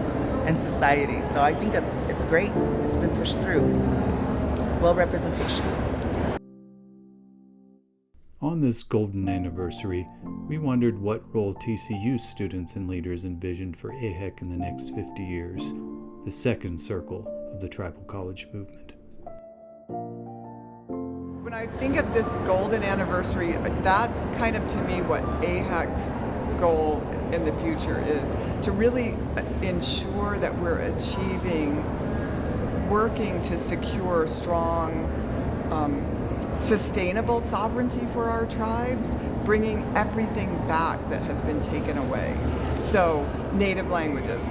and society. So I think it's great. It's been pushed through. Well, representation. On this golden anniversary, we wondered what role TCU students and leaders envisioned for AIHEC in the next 50 years, the second circle of the tribal college movement. When I think of this golden anniversary, that's kind of to me what AIHEC's goal in the future is, to really ensure that we're working to secure strong, sustainable sovereignty for our tribes, bringing everything back that has been taken away. So, native languages.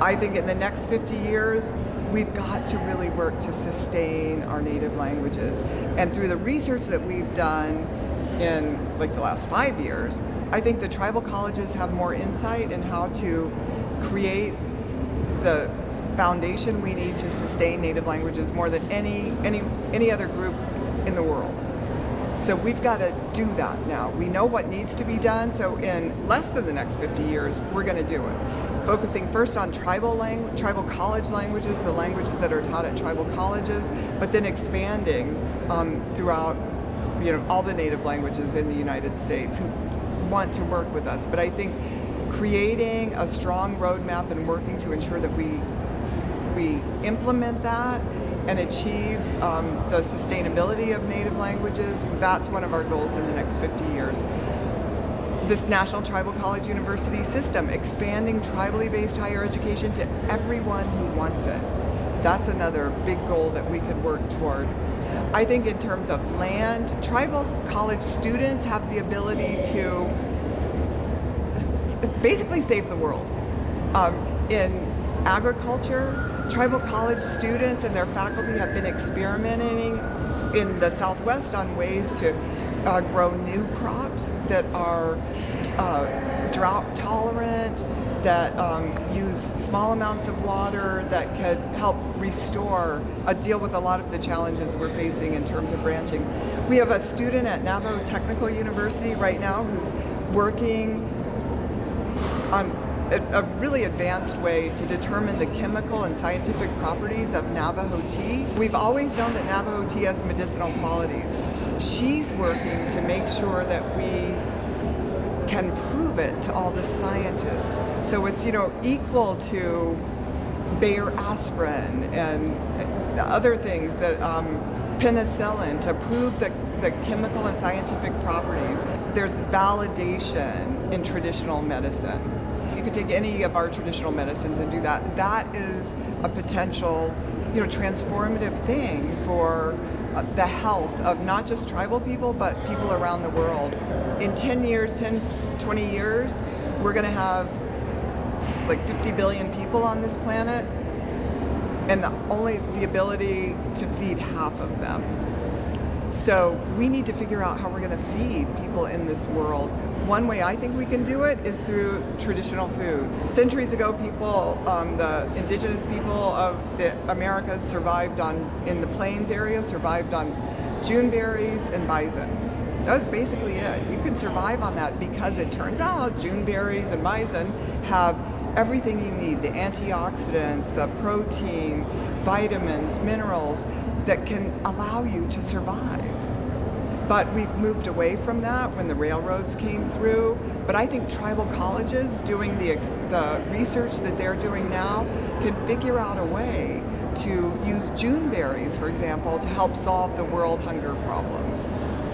I think in the next 50 years, we've got to really work to sustain our native languages. And through the research that we've done in the last 5 years, I think the tribal colleges have more insight in how to create the foundation we need to sustain native languages more than any other group in the world. So we've got to do that now. We know what needs to be done, so in less than the next 50 years, we're going to do it. Focusing first on tribal college languages, the languages that are taught at tribal colleges, but then expanding throughout all the native languages in the United States who want to work with us. But I think creating a strong roadmap and working to ensure that we implement that and achieve the sustainability of native languages, that's one of our goals in the next 50 years. This National Tribal College University system, expanding tribally based higher education to everyone who wants it. That's another big goal that we could work toward. I think in terms of land, tribal college students have the ability to basically save the world. In agriculture, tribal college students and their faculty have been experimenting in the Southwest on ways to grow new crops that are drought tolerant, that use small amounts of water, that could help restore, deal with a lot of the challenges we're facing in terms of ranching. We have a student at Navajo Technical University right now who's working on a really advanced way to determine the chemical and scientific properties of Navajo tea. We've always known that Navajo tea has medicinal qualities. She's working to make sure that we can prove it to all the scientists. So it's, equal to Bayer aspirin and other things that penicillin, to prove the chemical and scientific properties. There's validation in traditional medicine. You could take any of our traditional medicines and do that. That is a potential, transformative thing for the health of not just tribal people, but people around the world. In 10 years, 20 years, we're going to have like 50 billion people on this planet, and only the ability to feed half of them. So we need to figure out how we're going to feed people in this world. One way I think we can do it is through traditional food. Centuries ago, people, the indigenous people of the Americas survived in the plains area, survived on June berries and bison. That was basically it. You could survive on that because it turns out June berries and bison have everything you need, the antioxidants, the protein, vitamins, minerals that can allow you to survive. But we've moved away from that when the railroads came through. But I think tribal colleges doing the research that they're doing now can figure out a way to use June berries, for example, to help solve the world hunger problems.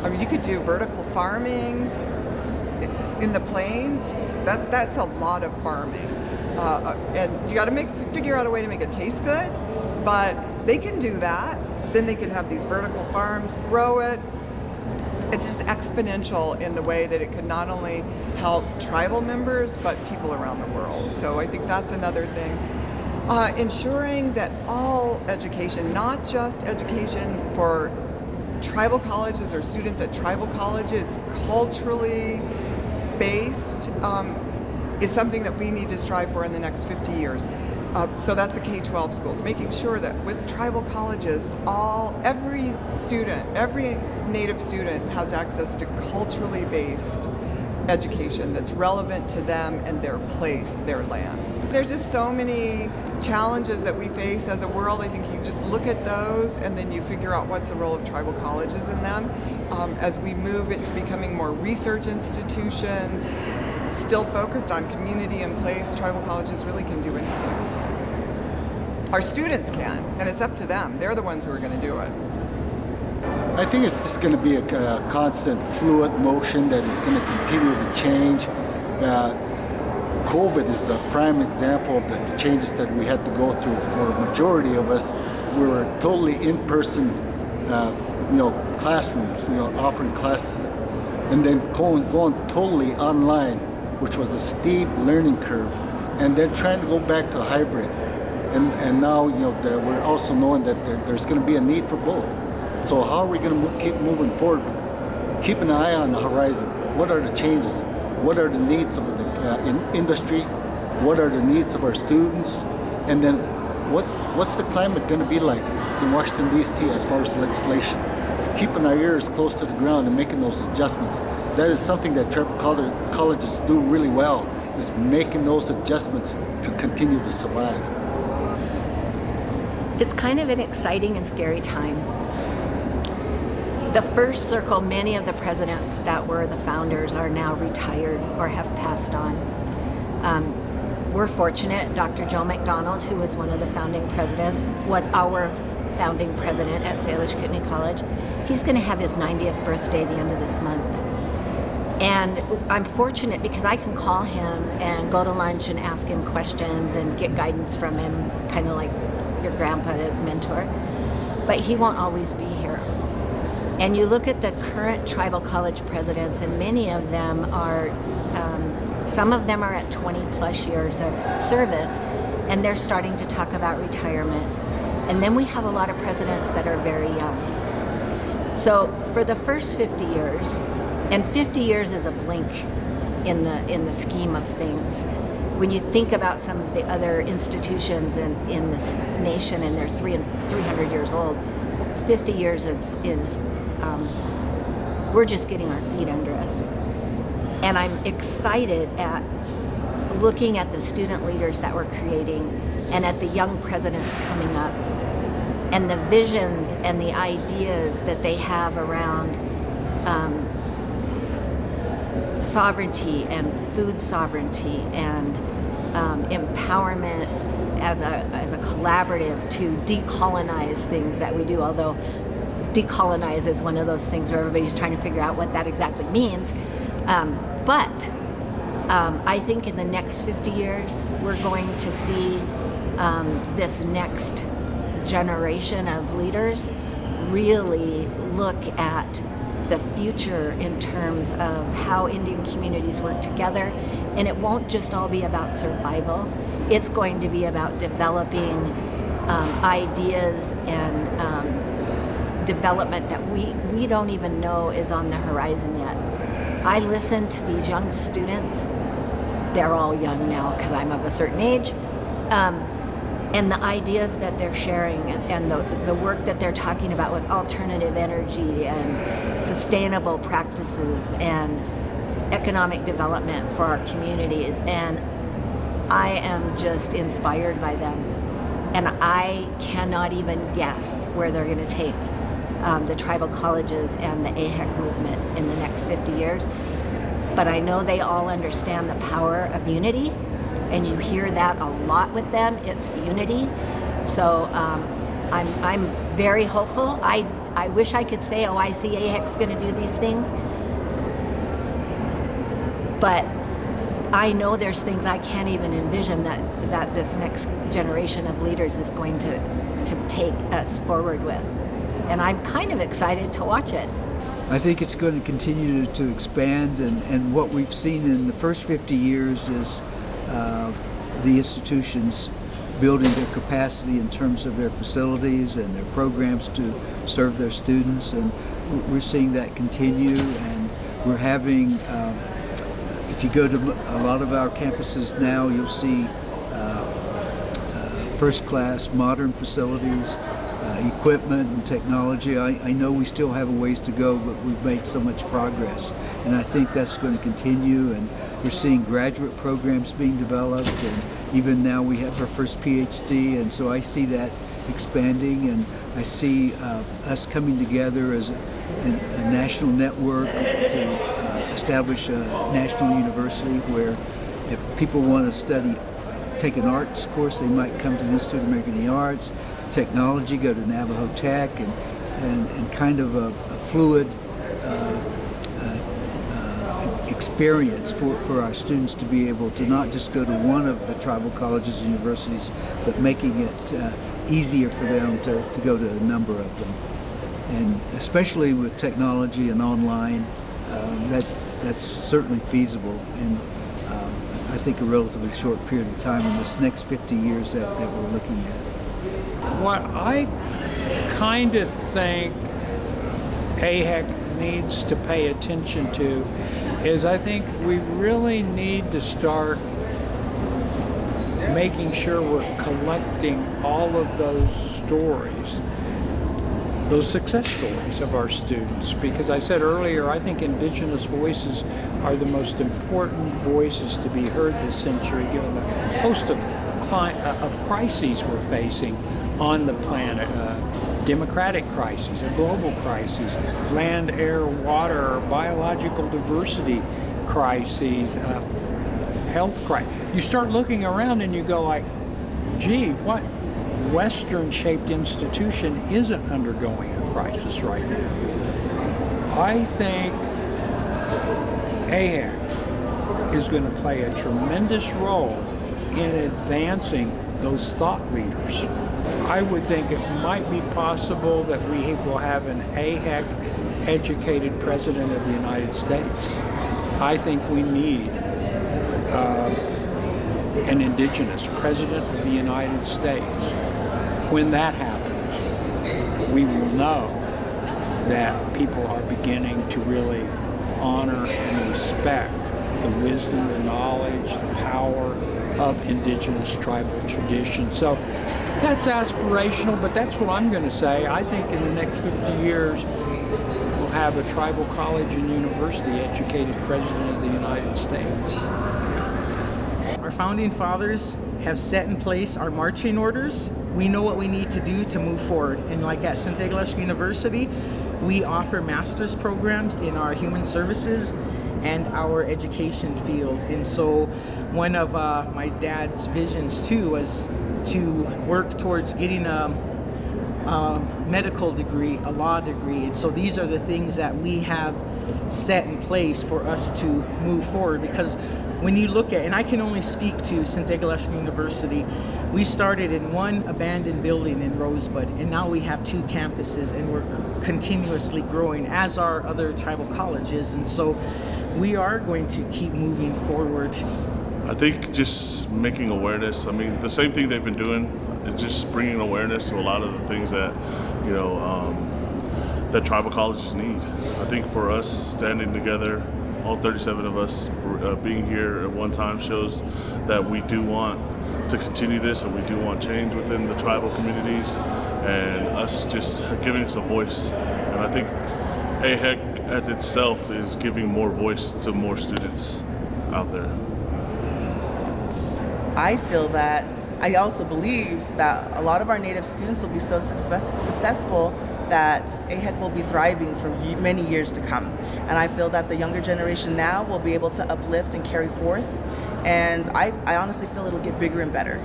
I mean, you could do vertical farming in the plains. That's a lot of farming. And you got to figure out a way to make it taste good, but they can do that. Then they can have these vertical farms, grow it. It's just exponential in the way that it could not only help tribal members, but people around the world. So I think that's another thing. Ensuring that all education, not just education for tribal colleges or students at tribal colleges, culturally based, is something that we need to strive for in the next 50 years. So that's the K-12 schools, making sure that with tribal colleges, every Native student has access to culturally based education that's relevant to them and their place, their land. There's just so many challenges that we face as a world. I think you just look at those and then you figure out what's the role of tribal colleges in them. As we move into becoming more research institutions, still focused on community and place, tribal colleges really can do anything. Our students can, and it's up to them. They're the ones who are going to do it. I think it's just going to be a constant fluid motion that is going to continue to change. COVID is a prime example of the changes that we had to go through. For a majority of us, we were totally in-person, classrooms, offering classes, and then going totally online, which was a steep learning curve, and then trying to go back to hybrid. And now, we're also knowing that there's going to be a need for both. So how are we going to keep moving forward? Keep an eye on the horizon. What are the changes? What are the needs of the industry? What are the needs of our students? And then what's the climate going to be like in Washington, D.C. as far as legislation? Keeping our ears close to the ground and making those adjustments. That is something that tribal colleges do really well, is making those adjustments to continue to survive. It's kind of an exciting and scary time. The first circle, many of the presidents that were the founders are now retired or have passed on. We're fortunate. Dr. Joe McDonald, who was one of the founding presidents, was our founding president at Salish Kootenai College. He's going to have his 90th birthday the end of this month. And I'm fortunate because I can call him and go to lunch and ask him questions and get guidance from him, kind of like your grandpa mentor. But he won't always be here. And you look at the current tribal college presidents, and many of them are, some of them are at 20 plus years of service, and they're starting to talk about retirement. And then we have a lot of presidents that are very young. So for the first 50 years, and 50 years is a blink in the scheme of things. When you think about some of the other institutions in this nation, and they're 300 years old, 50 years is we're just getting our feet under us. And I'm excited at looking at the student leaders that we're creating and at the young presidents coming up and the visions and the ideas that they have around sovereignty and food sovereignty and empowerment as a collaborative to decolonize things that we do, although decolonize is one of those things where everybody's trying to figure out what that exactly means. But I think in the next 50 years, we're going to see this next generation of leaders really look at the future in terms of how Indian communities work together. And it won't just all be about survival. It's going to be about developing ideas and development that we don't even know is on the horizon yet. I listen to these young students. They're all young now because I'm of a certain age. And the ideas that they're sharing and the work that they're talking about with alternative energy and sustainable practices and economic development for our communities. And I am just inspired by them. And I cannot even guess where they're going to take the tribal colleges and the AIHEC movement in the next 50 years. But I know they all understand the power of unity, and you hear that a lot with them. It's unity. So I'm very hopeful. I wish I could say, oh, I see AIHEC's going to do these things. But I know there's things I can't even envision that this next generation of leaders is going to take us forward with. And I'm kind of excited to watch it. I think it's going to continue to expand, and what we've seen in the first 50 years is the institutions building their capacity in terms of their facilities and their programs to serve their students, and we're seeing that continue. And we're having, if you go to a lot of our campuses now, you'll see first-class modern facilities, equipment and technology. I know we still have a ways to go, but we've made so much progress, and I think that's going to continue. And we're seeing graduate programs being developed, and even now we have our first PhD, and so I see that expanding, and I see us coming together as a national network to establish a national university where if people want to take an arts course, they might come to the Institute of American Arts. Technology, go to Navajo Tech, and kind of a fluid experience for our students to be able to not just go to one of the tribal colleges and universities, but making it easier for them to go to a number of them. And especially with technology and online, that's certainly feasible in I think a relatively short period of time in this next 50 years that we're looking at. What I kind of think AIHEC needs to pay attention to is I think we really need to start making sure we're collecting all of those stories, those success stories of our students. Because I said earlier, I think Indigenous voices are the most important voices to be heard this century, given the host of crises we're facing on the planet, democratic crises, a global crises, land, air, water, biological diversity crises, health crisis. You start looking around and you go like, gee, what Western-shaped institution isn't undergoing a crisis right now? I think AIHEC is going to play a tremendous role in advancing those thought leaders. I would think it might be possible that we will have an AIHEC educated President of the United States. I think we need an indigenous president of the United States. When that happens, we will know that people are beginning to really honor and respect the wisdom, the knowledge, the power of indigenous tribal tradition. So that's aspirational, but that's what I'm going to say. I think in the next 50 years, we'll have a tribal college and university educated president of the United States. Our founding fathers have set in place our marching orders. We know what we need to do to move forward. And like at St. Aglash University, we offer master's programs in our human services and our education field. And so one of my dad's visions too was to work towards getting a medical degree, a law degree. And so these are the things that we have set in place for us to move forward, because when you look at, and I can only speak to St. Aglash University, we started in one abandoned building in Rosebud, and now we have 2 campuses, and we're continuously growing, as are other tribal colleges. And so we are going to keep moving forward. I think just making awareness, I mean, the same thing they've been doing is just bringing awareness to a lot of the things that, you know, that tribal colleges need. I think for us standing together, all 37 of us being here at one time, shows that we do want to continue this, and we do want change within the tribal communities, and us just giving us a voice. And I think AIHEC at itself is giving more voice to more students out there. I feel that, I also believe that a lot of our Native students will be so successful that AIHEC will be thriving for many years to come. And I feel that the younger generation now will be able to uplift and carry forth. And I honestly feel it'll get bigger and better.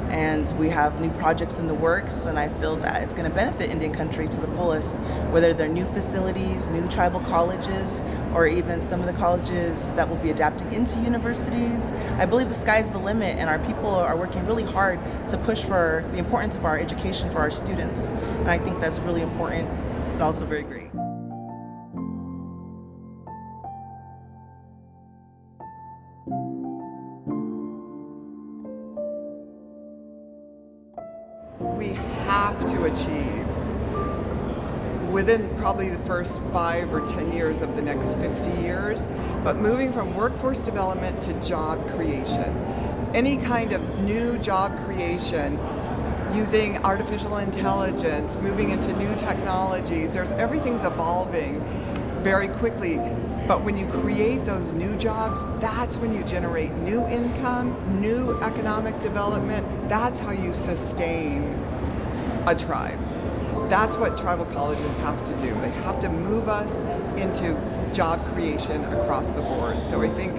And we have new projects in the works, and I feel that it's going to benefit Indian country to the fullest, whether they're new facilities, new tribal colleges, or even some of the colleges that will be adapting into universities. I believe the sky's the limit, and our people are working really hard to push for the importance of our education for our students. And I think that's really important, but also very great. We have to achieve within probably the first 5 or 10 years of the next 50 years, but moving from workforce development to job creation. Any kind of new job creation using artificial intelligence, moving into new technologies, everything's evolving very quickly. But when you create those new jobs, that's when you generate new income, new economic development. That's how you sustain a tribe. That's what tribal colleges have to do. They have to move us into job creation across the board. So I think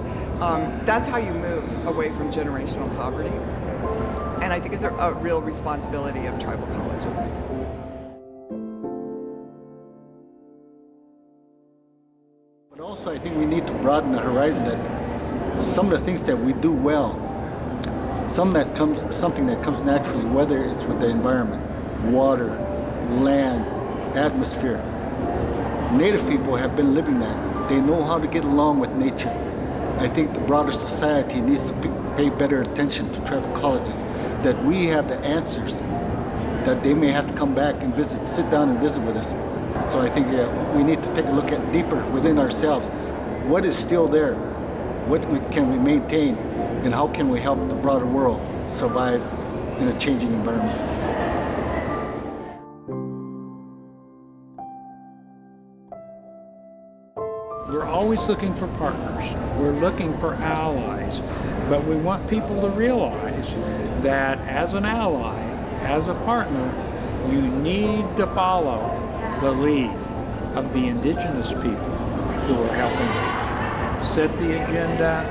that's how you move away from generational poverty. And I think it's a real responsibility of tribal colleges. But also, I think we need to broaden the horizon, that some of the things that we do well, something that comes naturally, whether it's with the environment, water, land, atmosphere. Native people have been living that. They know how to get along with nature. I think the broader society needs to pay better attention to tribal colleges, that we have the answers, that they may have to come back and visit, sit down and visit with us. So I think we need to take a look at deeper within ourselves. What is still there? What can we maintain? And how can we help the broader world survive in a changing environment? We're always looking for partners. We're looking for allies. But we want people to realize that as an ally, as a partner, you need to follow the lead of the indigenous people who are helping to set the agenda,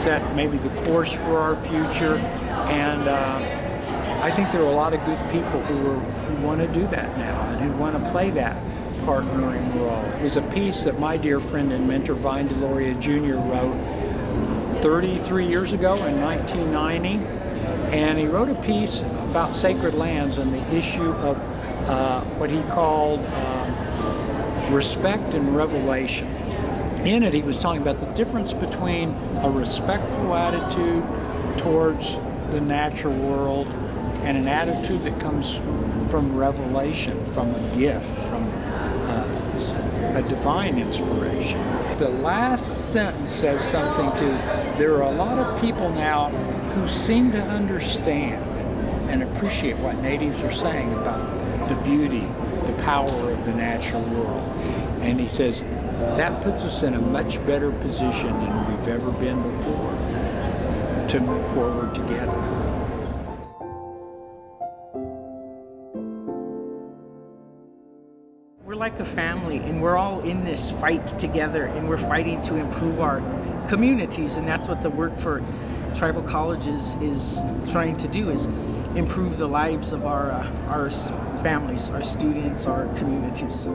set maybe the course for our future. And I think there are a lot of good people who want to do that now and who want to play that partnering role. It was a piece that my dear friend and mentor Vine Deloria Jr. wrote 33 years ago in 1990, and he wrote a piece about sacred lands and the issue of what he called respect and revelation. In it, he was talking about the difference between a respectful attitude towards the natural world, and an attitude that comes from revelation, from a gift, from a divine inspiration. The last sentence says something to, there are a lot of people now who seem to understand and appreciate what natives are saying about the beauty, the power of the natural world. And he says, that puts us in a much better position than we've ever been before to move forward together. We're like a family, and we're all in this fight together, and we're fighting to improve our communities, and that's what the work for tribal colleges is trying to do, is improve the lives of our families, our students, our communities.